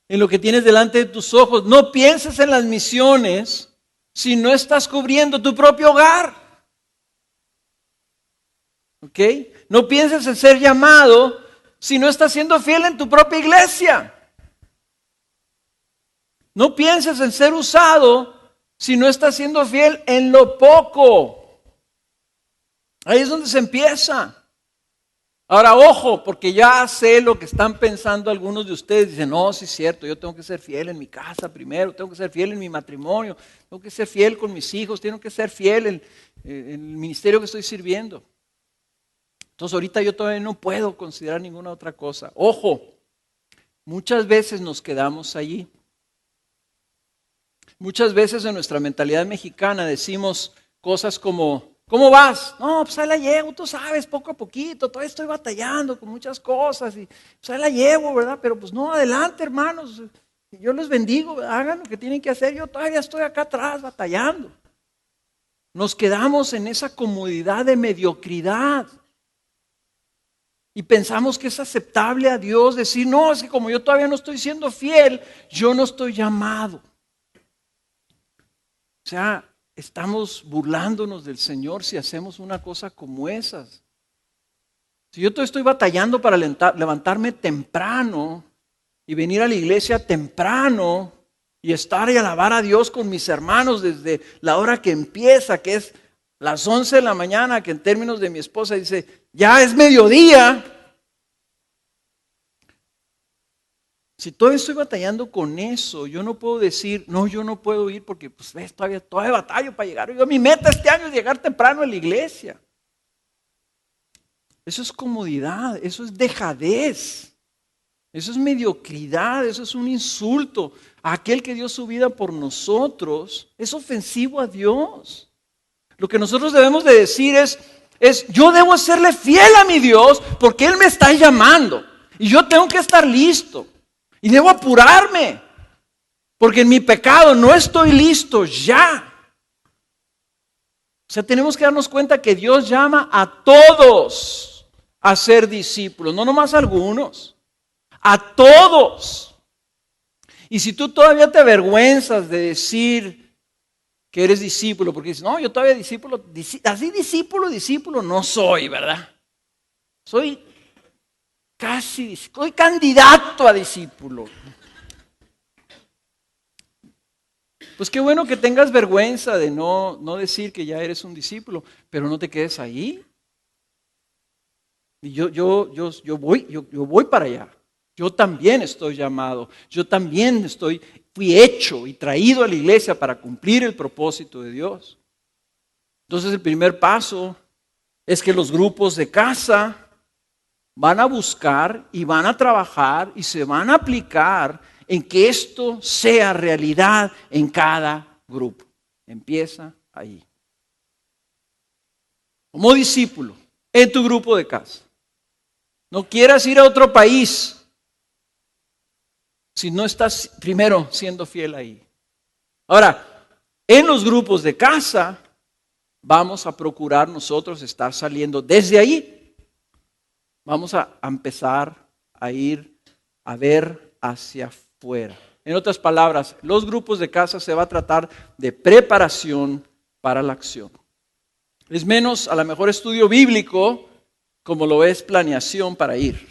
en lo que tienes delante de tus ojos. No pienses en las misiones si no estás cubriendo tu propio hogar. ¿Ok? No pienses en ser llamado si no estás siendo fiel en tu propia iglesia. No pienses en ser usado si no estás siendo fiel en lo poco. Ahí es donde se empieza. Ahora, ojo, porque ya sé lo que están pensando algunos de ustedes. Dicen, no, sí es cierto, yo tengo que ser fiel en mi casa primero, tengo que ser fiel en mi matrimonio, tengo que ser fiel con mis hijos, tengo que ser fiel en el ministerio que estoy sirviendo. Entonces, ahorita yo todavía no puedo considerar ninguna otra cosa. Ojo, muchas veces nos quedamos allí. Muchas veces en nuestra mentalidad mexicana decimos cosas como, ¿cómo vas? No, pues ahí la llevo, tú sabes, poco a poquito, todavía estoy batallando con muchas cosas y pues ahí la llevo, ¿verdad? Pero pues no, adelante, hermanos, yo les bendigo, hagan lo que tienen que hacer, yo todavía estoy acá atrás batallando. Nos quedamos en esa comodidad de mediocridad y pensamos que es aceptable a Dios decir, no, es que como yo todavía no estoy siendo fiel, yo no estoy llamado. O sea, estamos burlándonos del Señor si hacemos una cosa como esas. Si yo todavía estoy batallando para levantarme temprano y venir a la iglesia temprano y estar y alabar a Dios con mis hermanos desde la hora que empieza, que es las 11 de la mañana, que en términos de mi esposa dice, ya es mediodía. Si todavía estoy batallando con eso, yo no puedo decir, no, yo no puedo ir porque pues ves, todavía batallo para llegar. Mi meta este año es llegar temprano a la iglesia. Eso es comodidad, eso es dejadez, eso es mediocridad, eso es un insulto a aquel que dio su vida por nosotros. Es ofensivo a Dios. Lo que nosotros debemos de decir es yo debo serle fiel a mi Dios porque Él me está llamando y yo tengo que estar listo. Y debo apurarme, porque en mi pecado no estoy listo ya. O sea, tenemos que darnos cuenta que Dios llama a todos a ser discípulos, no nomás a algunos, a todos. Y si tú todavía te avergüenzas de decir que eres discípulo, porque dices, no, yo todavía así discípulo no soy, ¿verdad? Soy candidato a discípulo. Pues qué bueno que tengas vergüenza de no decir que ya eres un discípulo, pero no te quedes ahí. Y yo voy para allá. Yo también estoy llamado. Yo también fui hecho y traído a la iglesia para cumplir el propósito de Dios. Entonces el primer paso es que los grupos de casa van a buscar y van a trabajar y se van a aplicar en que esto sea realidad en cada grupo. Empieza ahí. Como discípulo, en tu grupo de casa. No quieras ir a otro país si no estás primero siendo fiel ahí. Ahora, en los grupos de casa, vamos a procurar nosotros estar saliendo desde ahí. Vamos a empezar a ir a ver hacia afuera. En otras palabras, los grupos de casa se va a tratar de preparación para la acción. Es menos a lo mejor estudio bíblico como lo es planeación para ir,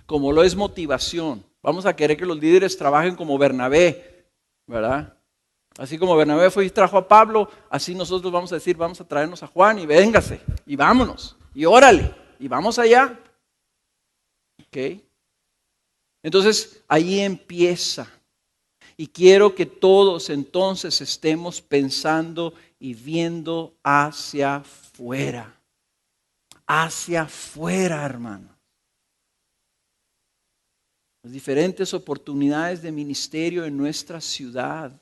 como lo es motivación. Vamos a querer que los líderes trabajen como Bernabé, ¿verdad? Así como Bernabé fue y trajo a Pablo, así nosotros vamos a decir, vamos a traernos a Juan y véngase, y vámonos, y órale, y vamos allá. ¿Ok? Entonces, ahí empieza. Y quiero que todos entonces estemos pensando y viendo hacia afuera. Hacia afuera, hermano. Las diferentes oportunidades de ministerio en nuestra ciudad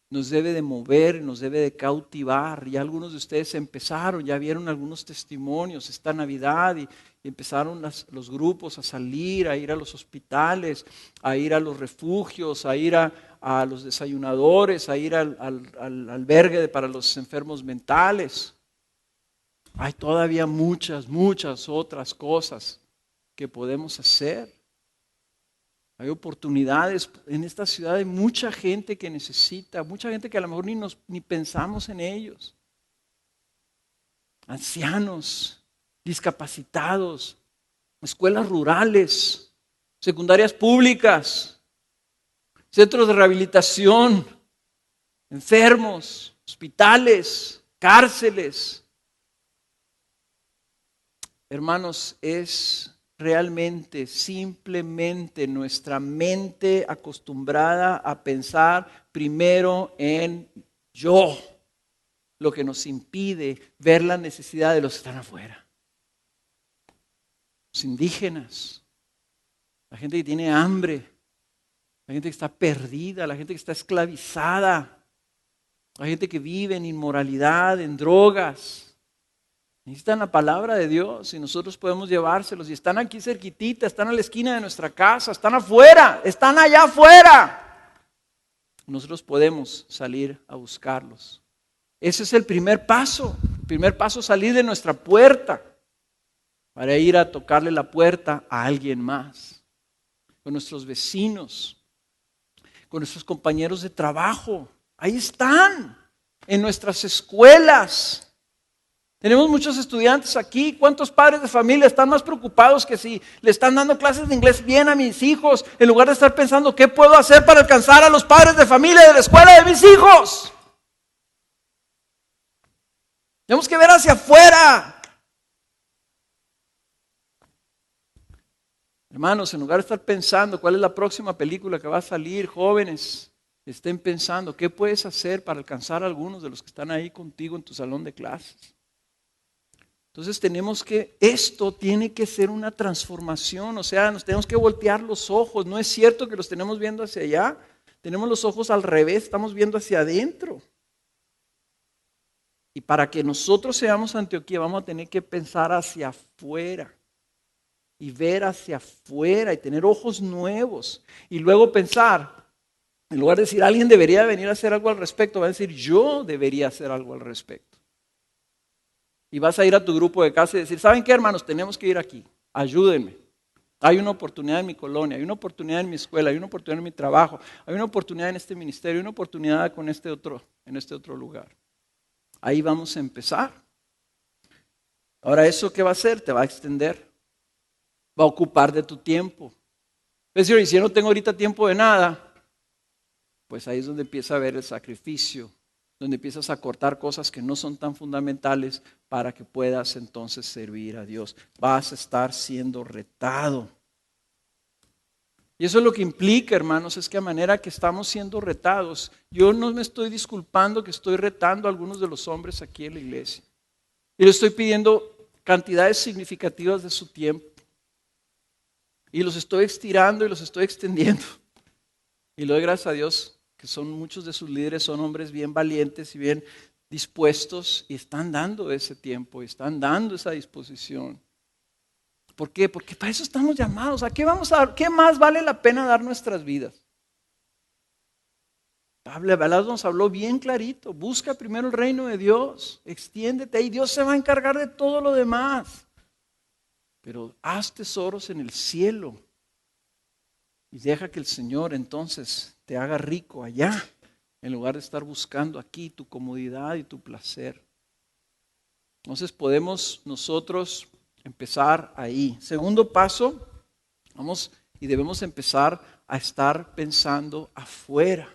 nos debe de mover, nos debe de cautivar. Ya algunos de ustedes empezaron, ya vieron algunos testimonios esta Navidad y empezaron los grupos a salir, a ir a los hospitales, a ir a los refugios, a ir a los desayunadores, a ir al albergue para los enfermos mentales. Hay todavía muchas otras cosas que podemos hacer. Hay oportunidades en esta ciudad, hay mucha gente que necesita, mucha gente que a lo mejor ni pensamos en ellos. Ancianos, discapacitados, escuelas rurales, secundarias públicas, centros de rehabilitación, enfermos, hospitales, cárceles. Hermanos, es realmente, simplemente nuestra mente acostumbrada a pensar primero en yo, lo que nos impide ver la necesidad de los que están afuera. Los indígenas, la gente que tiene hambre, la gente que está perdida, la gente que está esclavizada, la gente que vive en inmoralidad, en drogas. Necesitan la palabra de Dios y nosotros podemos llevárselos. Y están aquí cerquitita, están a la esquina de nuestra casa, están afuera, están allá afuera. Nosotros podemos salir a buscarlos. Ese es el primer paso. El primer paso es salir de nuestra puerta para ir a tocarle la puerta a alguien más. Con nuestros vecinos, con nuestros compañeros de trabajo. Ahí están, en nuestras escuelas. Tenemos muchos estudiantes aquí. ¿Cuántos padres de familia están más preocupados que si le están dando clases de inglés bien a mis hijos, en lugar de estar pensando qué puedo hacer para alcanzar a los padres de familia de la escuela de mis hijos? Tenemos que ver hacia afuera. Hermanos, en lugar de estar pensando cuál es la próxima película que va a salir, jóvenes, estén pensando qué puedes hacer para alcanzar a algunos de los que están ahí contigo en tu salón de clases. Entonces esto tiene que ser una transformación, o sea, nos tenemos que voltear los ojos. No es cierto que los tenemos viendo hacia allá, tenemos los ojos al revés, estamos viendo hacia adentro. Y para que nosotros seamos Antioquía vamos a tener que pensar hacia afuera y ver hacia afuera y tener ojos nuevos. Y luego pensar, en lugar de decir alguien debería venir a hacer algo al respecto, va a decir yo debería hacer algo al respecto. Y vas a ir a tu grupo de casa y decir, ¿saben qué, hermanos? Tenemos que ir aquí, ayúdenme. Hay una oportunidad en mi colonia, hay una oportunidad en mi escuela, hay una oportunidad en mi trabajo, hay una oportunidad en este ministerio, hay una oportunidad en este otro lugar. Ahí vamos a empezar. Ahora, ¿eso qué va a hacer? Te va a extender, va a ocupar de tu tiempo. Es decir, y si yo no tengo ahorita tiempo de nada, pues ahí es donde empieza a haber el sacrificio, donde empiezas a cortar cosas que no son tan fundamentales para que puedas entonces servir a Dios. Vas a estar siendo retado. Y eso es lo que implica, hermanos, es que a manera que estamos siendo retados, yo no me estoy disculpando que estoy retando a algunos de los hombres aquí en la iglesia. Y le estoy pidiendo cantidades significativas de su tiempo. Y los estoy estirando y los estoy extendiendo. Y le doy gracias a Dios que son muchos de sus líderes, son hombres bien valientes y bien dispuestos y están dando ese tiempo, y están dando esa disposición. ¿Por qué? Porque para eso estamos llamados. ¿A qué vamos a dar? ¿Qué más vale la pena dar nuestras vidas? Pablo nos habló bien clarito. Busca primero el reino de Dios, extiéndete y Dios se va a encargar de todo lo demás. Pero haz tesoros en el cielo y deja que el Señor entonces te haga rico allá, en lugar de estar buscando aquí tu comodidad y tu placer. Entonces podemos nosotros empezar ahí. Segundo paso, vamos y debemos empezar a estar pensando afuera.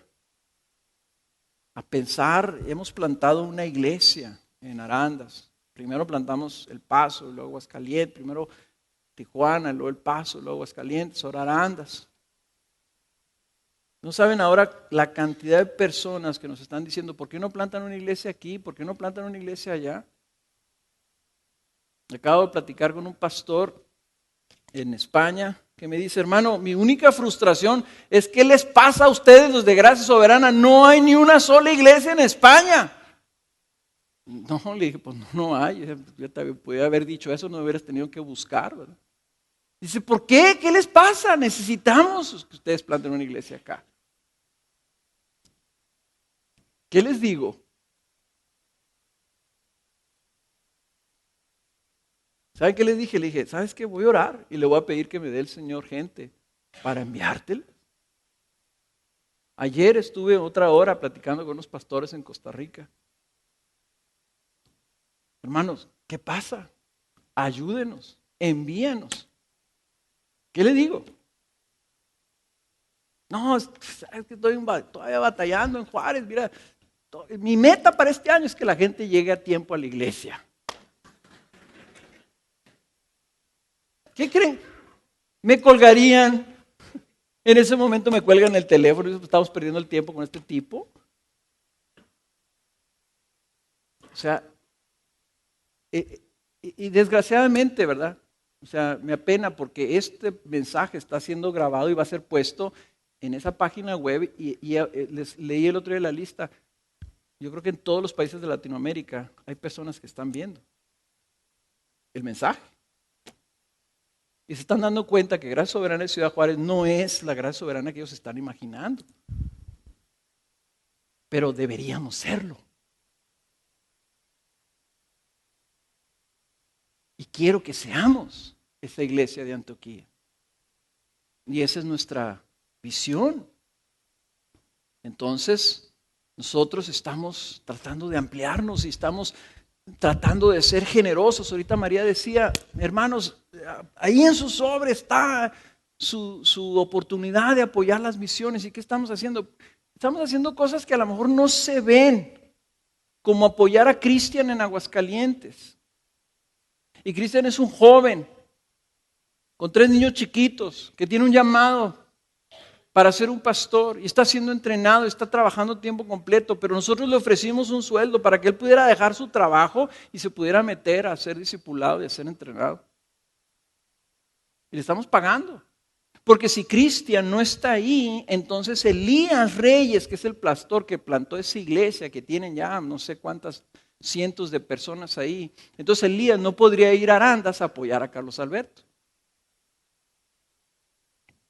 A pensar, hemos plantado una iglesia en Arandas. Primero plantamos El Paso, luego Aguascalientes, primero Tijuana, luego El Paso, luego Aguascalientes, ahora Arandas. No saben ahora la cantidad de personas que nos están diciendo, ¿por qué no plantan una iglesia aquí? ¿Por qué no plantan una iglesia allá? Acabo de platicar con un pastor en España que me dice, hermano, mi única frustración es ¿qué les pasa a ustedes los de Gracia Soberana? No hay ni una sola iglesia en España. No, le dije, pues no hay. Yo te podía haber dicho eso, no hubieras tenido que buscar, ¿verdad? Dice, ¿por qué? ¿Qué les pasa? Necesitamos que ustedes planten una iglesia acá. ¿Qué les digo? ¿Saben qué les dije? Le dije, ¿sabes qué? Voy a orar y le voy a pedir que me dé el Señor gente para enviártela. Ayer estuve otra hora platicando con unos pastores en Costa Rica. Hermanos, ¿qué pasa? Ayúdenos, envíenos. ¿Qué le digo? No, es que estoy todavía batallando en Juárez. Mira, mi meta para este año es que la gente llegue a tiempo a la iglesia. ¿Qué creen? Me colgarían. En ese momento me cuelgan el teléfono y estamos perdiendo el tiempo con este tipo. O sea, y desgraciadamente, ¿verdad? O sea, me apena porque este mensaje está siendo grabado y va a ser puesto en esa página web y les leí el otro día la lista. Yo creo que en todos los países de Latinoamérica hay personas que están viendo el mensaje. Y se están dando cuenta que Gracia Soberana de Ciudad Juárez no es la Gracia Soberana que ellos están imaginando. Pero deberíamos serlo. Y quiero que seamos esa iglesia de Antioquía. Y esa es nuestra visión. Entonces, nosotros estamos tratando de ampliarnos y estamos tratando de ser generosos. Ahorita María decía, hermanos, ahí en su sobre está su oportunidad de apoyar las misiones. ¿Y qué estamos haciendo? Estamos haciendo cosas que a lo mejor no se ven, como apoyar a Cristian en Aguascalientes. Y Cristian es un joven con 3 niños chiquitos que tiene un llamado para ser un pastor y está siendo entrenado, está trabajando tiempo completo, pero nosotros le ofrecimos un sueldo para que él pudiera dejar su trabajo y se pudiera meter a ser discipulado y a ser entrenado. Y le estamos pagando. Porque si Cristian no está ahí, entonces Elías Reyes, que es el pastor que plantó esa iglesia, que tienen ya no sé cuántas cientos de personas ahí, entonces Elías no podría ir a Arandas a apoyar a Carlos Alberto.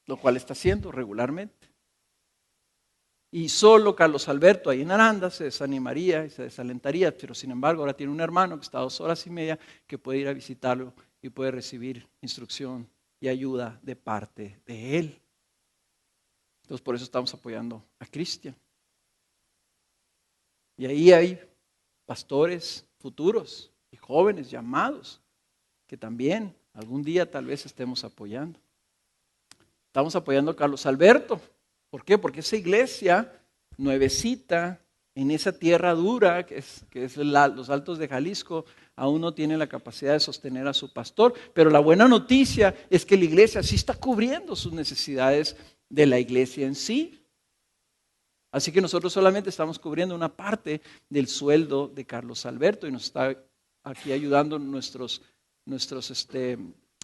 Lo cual está haciendo regularmente. Y solo Carlos Alberto ahí en Arandas se desanimaría y se desalentaría, pero sin embargo ahora tiene un hermano que está 2 horas y media que puede ir a visitarlo y puede recibir instrucción y ayuda de parte de él. Entonces por eso estamos apoyando a Cristian. Y ahí hay pastores futuros y jóvenes llamados que también algún día tal vez estemos apoyando. Estamos apoyando a Carlos Alberto. ¿Por qué? Porque esa iglesia nuevecita en esa tierra dura que es los Altos de Jalisco, aún no tiene la capacidad de sostener a su pastor. Pero la buena noticia es que la iglesia sí está cubriendo sus necesidades de la iglesia en sí. Así que nosotros solamente estamos cubriendo una parte del sueldo de Carlos Alberto y nos está aquí ayudando nuestros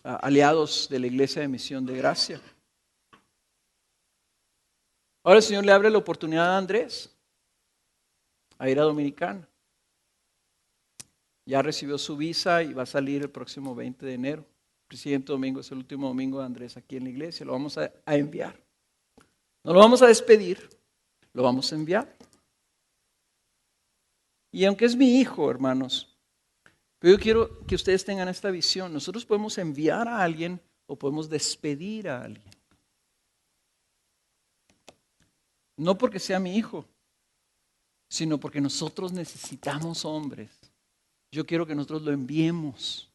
aliados de la Iglesia de Misión de Gracia. Ahora el Señor le abre la oportunidad a Andrés a ir a Dominicana. Ya recibió su visa y va a salir el próximo 20 de enero. El siguiente domingo es el último domingo de Andrés aquí en la iglesia. Lo vamos a enviar. No lo vamos a despedir, lo vamos a enviar. Y aunque es mi hijo, hermanos, pero yo quiero que ustedes tengan esta visión. Nosotros podemos enviar a alguien o podemos despedir a alguien. No porque sea mi hijo, sino porque nosotros necesitamos hombres. Yo quiero que nosotros lo enviemos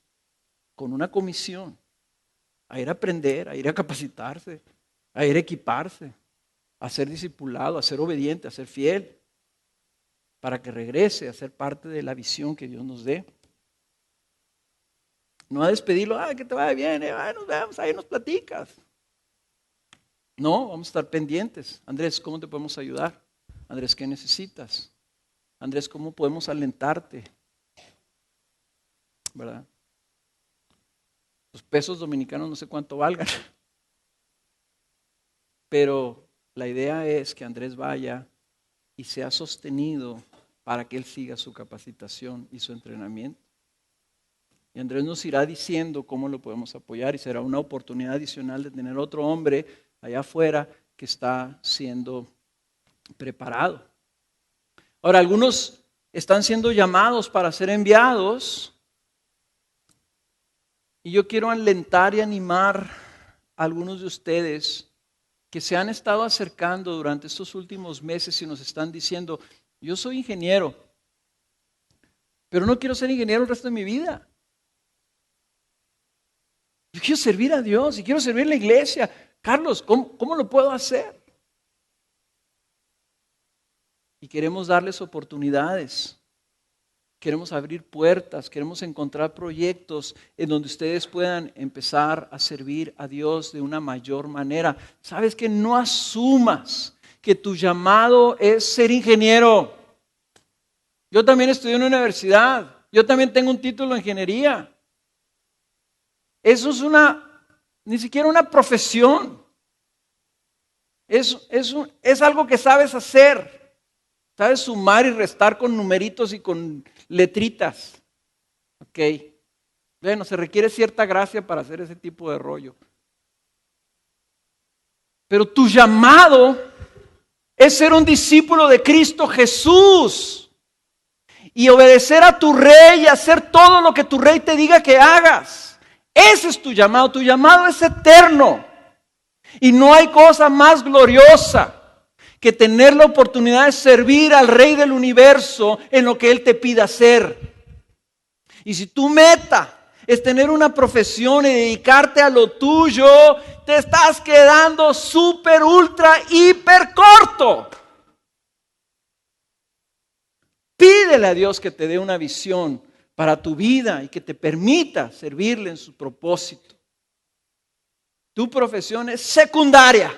con una comisión a ir a aprender, a ir a capacitarse, a ir a equiparse, a ser discipulado, a ser obediente, a ser fiel, para que regrese a ser parte de la visión que Dios nos dé. No a despedirlo, que te vaya bien, nos vemos, ahí nos platicas. No, vamos a estar pendientes. Andrés, ¿cómo te podemos ayudar? Andrés, ¿qué necesitas? Andrés, ¿cómo podemos alentarte? ¿Verdad? Los pesos dominicanos no sé cuánto valgan. Pero la idea es que Andrés vaya y sea sostenido para que él siga su capacitación y su entrenamiento. Y Andrés nos irá diciendo cómo lo podemos apoyar y será una oportunidad adicional de tener otro hombre allá afuera que está siendo preparado. Ahora, algunos están siendo llamados para ser enviados y yo quiero alentar y animar a algunos de ustedes que se han estado acercando durante estos últimos meses y nos están diciendo, yo soy ingeniero, pero no quiero ser ingeniero el resto de mi vida. Yo quiero servir a Dios y quiero servir a la iglesia. Carlos, ¿cómo lo puedo hacer? Y queremos darles oportunidades, queremos abrir puertas, queremos encontrar proyectos en donde ustedes puedan empezar a servir a Dios de una mayor manera. ¿Sabes qué? No asumas que tu llamado es ser ingeniero. Yo también estudié en una universidad, yo también tengo un título en ingeniería. Eso es ni siquiera una profesión. Es algo que sabes hacer. Sabes sumar y restar con numeritos y con letritas. Ok. Bueno, se requiere cierta gracia para hacer ese tipo de rollo. Pero tu llamado es ser un discípulo de Cristo Jesús y obedecer a tu rey y hacer todo lo que tu rey te diga que hagas. Ese es tu llamado es eterno. Y no hay cosa más gloriosa que tener la oportunidad de servir al Rey del universo en lo que Él te pida hacer. Y si tu meta es tener una profesión y dedicarte a lo tuyo, te estás quedando súper, ultra, hiper corto. Pídele a Dios que te dé una visión para tu vida y que te permita servirle en su propósito. Tu profesión es secundaria,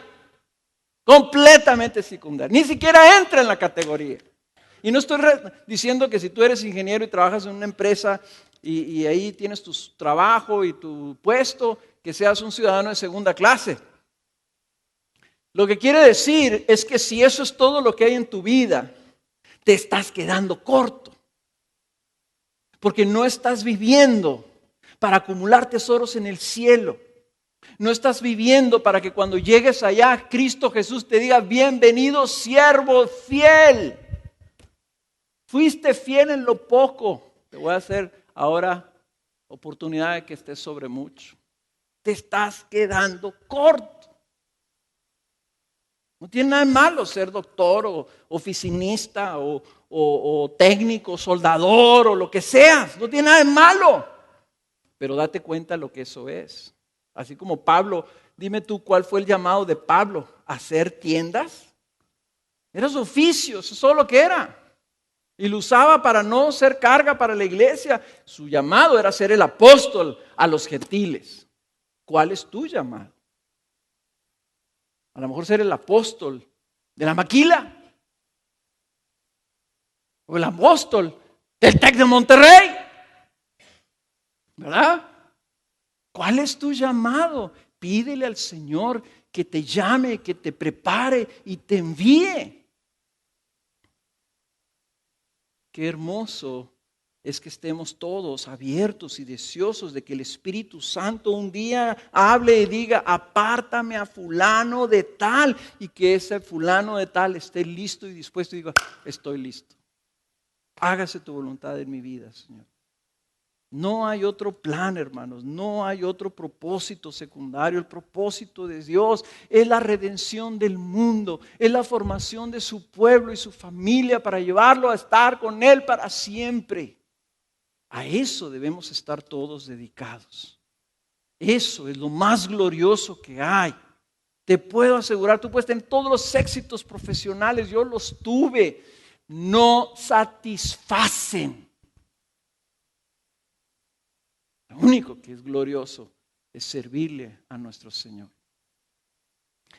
completamente secundaria, ni siquiera entra en la categoría. Y no estoy diciendo que si tú eres ingeniero y trabajas en una empresa y ahí tienes tu trabajo y tu puesto, que seas un ciudadano de segunda clase. Lo que quiere decir es que si eso es todo lo que hay en tu vida, te estás quedando corto. Porque no estás viviendo para acumular tesoros en el cielo. No estás viviendo para que cuando llegues allá, Cristo Jesús te diga, bienvenido siervo fiel. Fuiste fiel en lo poco. Te voy a hacer ahora oportunidad de que estés sobre mucho. Te estás quedando corto. No tiene nada de malo ser doctor o oficinista o técnico, soldador o lo que seas. No tiene nada de malo. Pero date cuenta lo que eso es. Así como Pablo, dime tú cuál fue el llamado de Pablo. ¿Hacer tiendas? Era su oficio, eso es todo lo que era. Y lo usaba para no ser carga para la iglesia. Su llamado era ser el apóstol a los gentiles. ¿Cuál es tu llamado? A lo mejor ser el apóstol de la maquila. O el apóstol del TEC de Monterrey. ¿Verdad? ¿Cuál es tu llamado? Pídele al Señor que te llame, que te prepare y te envíe. Qué hermoso es que estemos todos abiertos y deseosos de que el Espíritu Santo un día hable y diga, apártame a fulano de tal, y que ese fulano de tal esté listo y dispuesto y diga, estoy listo. Hágase tu voluntad en mi vida, Señor. No hay otro plan, hermanos, no hay otro propósito secundario. El propósito de Dios es la redención del mundo, es la formación de su pueblo y su familia para llevarlo a estar con Él para siempre. A eso debemos estar todos dedicados. Eso es lo más glorioso que hay. Te puedo asegurar, tú puedes tener todos los éxitos profesionales, yo los tuve, no satisfacen. Lo único que es glorioso es servirle a nuestro Señor.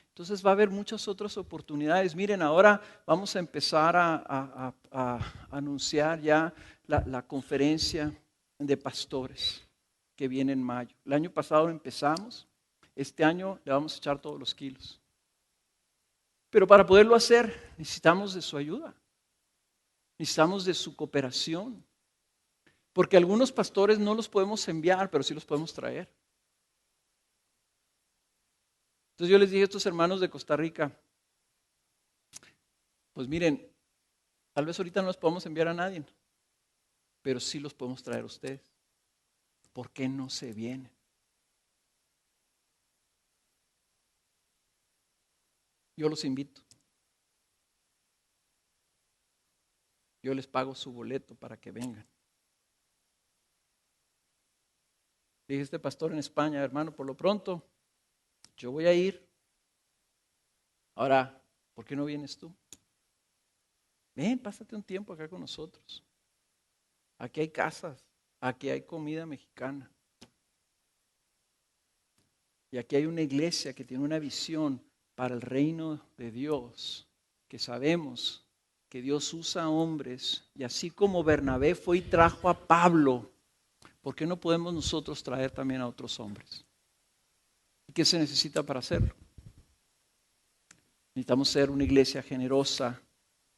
Entonces va a haber muchas otras oportunidades. Miren, ahora vamos a empezar a anunciar ya la conferencia de pastores que viene en mayo. El año pasado empezamos, este año le vamos a echar todos los kilos. Pero para poderlo hacer necesitamos de su ayuda, necesitamos de su cooperación. Porque algunos pastores no los podemos enviar, pero sí los podemos traer. Entonces yo les dije a estos hermanos de Costa Rica, pues miren, tal vez ahorita no los podemos enviar a nadie, pero sí los podemos traer a ustedes. ¿Por qué no se vienen? Yo los invito. Yo les pago su boleto para que vengan. Dije a este pastor en España, hermano, por lo pronto, yo voy a ir. Ahora, ¿por qué no vienes tú? Ven, pásate un tiempo acá con nosotros. Aquí hay casas, aquí hay comida mexicana. Y aquí hay una iglesia que tiene una visión para el reino de Dios, que sabemos que Dios usa hombres, y así como Bernabé fue y trajo a Pablo, ¿por qué no podemos nosotros traer también a otros hombres? ¿Y qué se necesita para hacerlo? Necesitamos ser una iglesia generosa,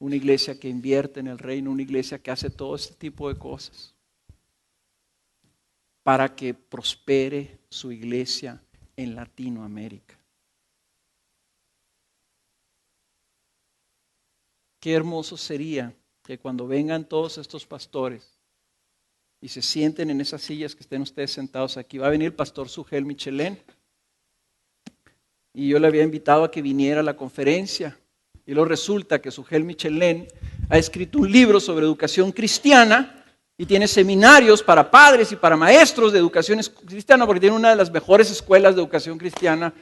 una iglesia que invierte en el reino, una iglesia que hace todo este tipo de cosas para que prospere su iglesia en Latinoamérica. Qué hermoso sería que cuando vengan todos estos pastores y se sienten en esas sillas que estén ustedes sentados aquí, va a venir el pastor Sugel Michelén. Y yo le había invitado a que viniera a la conferencia. Y luego resulta que Sugel Michelén ha escrito un libro sobre educación cristiana y tiene seminarios para padres y para maestros de educación cristiana, porque tiene una de las mejores escuelas de educación cristiana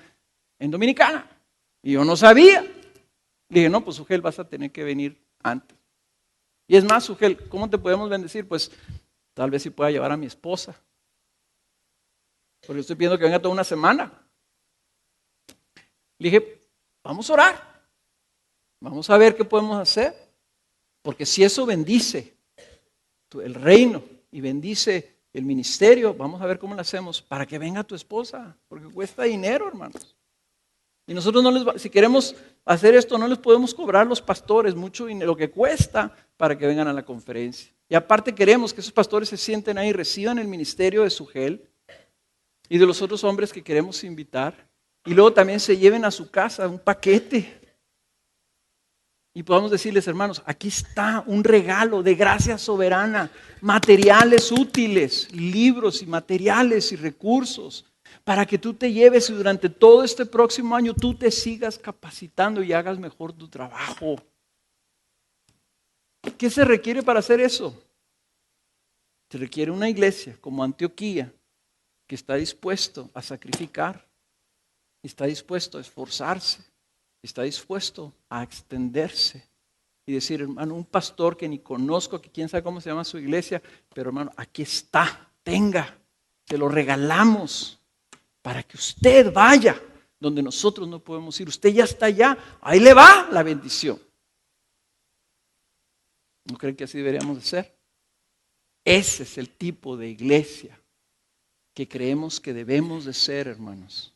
en Dominicana. Y yo no sabía. Le dije, no, pues Sugel, vas a tener que venir antes. Y es más, Sugel, ¿cómo te podemos bendecir? Pues tal vez si pueda llevar a mi esposa. Porque estoy pidiendo que venga toda una semana. Le dije, vamos a orar. Vamos a ver qué podemos hacer. Porque si eso bendice el reino y bendice el ministerio, vamos a ver cómo lo hacemos para que venga tu esposa. Porque cuesta dinero, hermanos. Y nosotros si queremos hacer esto, no les podemos cobrar los pastores mucho dinero, lo que cuesta para que vengan a la conferencia. Y aparte queremos que esos pastores se sienten ahí, reciban el ministerio de Sugel y de los otros hombres que queremos invitar. Y luego también se lleven a su casa un paquete. Y podamos decirles, hermanos, aquí está un regalo de gracia soberana, materiales útiles, libros y materiales y recursos, para que tú te lleves y durante todo este próximo año tú te sigas capacitando y hagas mejor tu trabajo. ¿Qué se requiere para hacer eso? Se requiere una iglesia como Antioquía que está dispuesto a sacrificar, está dispuesto a esforzarse, está dispuesto a extenderse y decir, hermano, un pastor que ni conozco, que quién sabe cómo se llama su iglesia, pero hermano, aquí está, tenga, se lo regalamos para que usted vaya donde nosotros no podemos ir. Usted ya está allá, ahí le va la bendición. ¿No creen que así deberíamos de ser? Ese es el tipo de iglesia que creemos que debemos de ser, hermanos,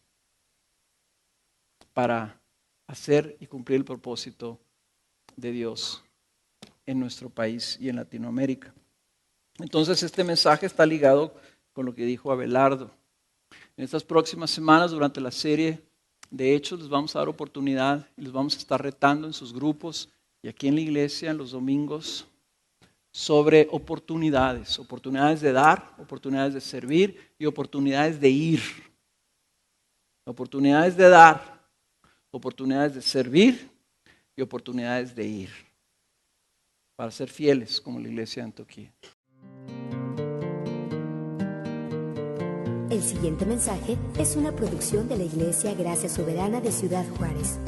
para hacer y cumplir el propósito de Dios en nuestro país y en Latinoamérica. Entonces este mensaje está ligado con lo que dijo Abelardo. En estas próximas semanas, durante la serie de Hechos, les vamos a dar oportunidad y les vamos a estar retando en sus grupos y aquí en la iglesia en los domingos sobre oportunidades de dar, oportunidades de servir y oportunidades de ir. Oportunidades de dar, oportunidades de servir y oportunidades de ir. Para ser fieles como la iglesia de Antioquía. El siguiente mensaje es una producción de la Iglesia Gracia Soberana de Ciudad Juárez.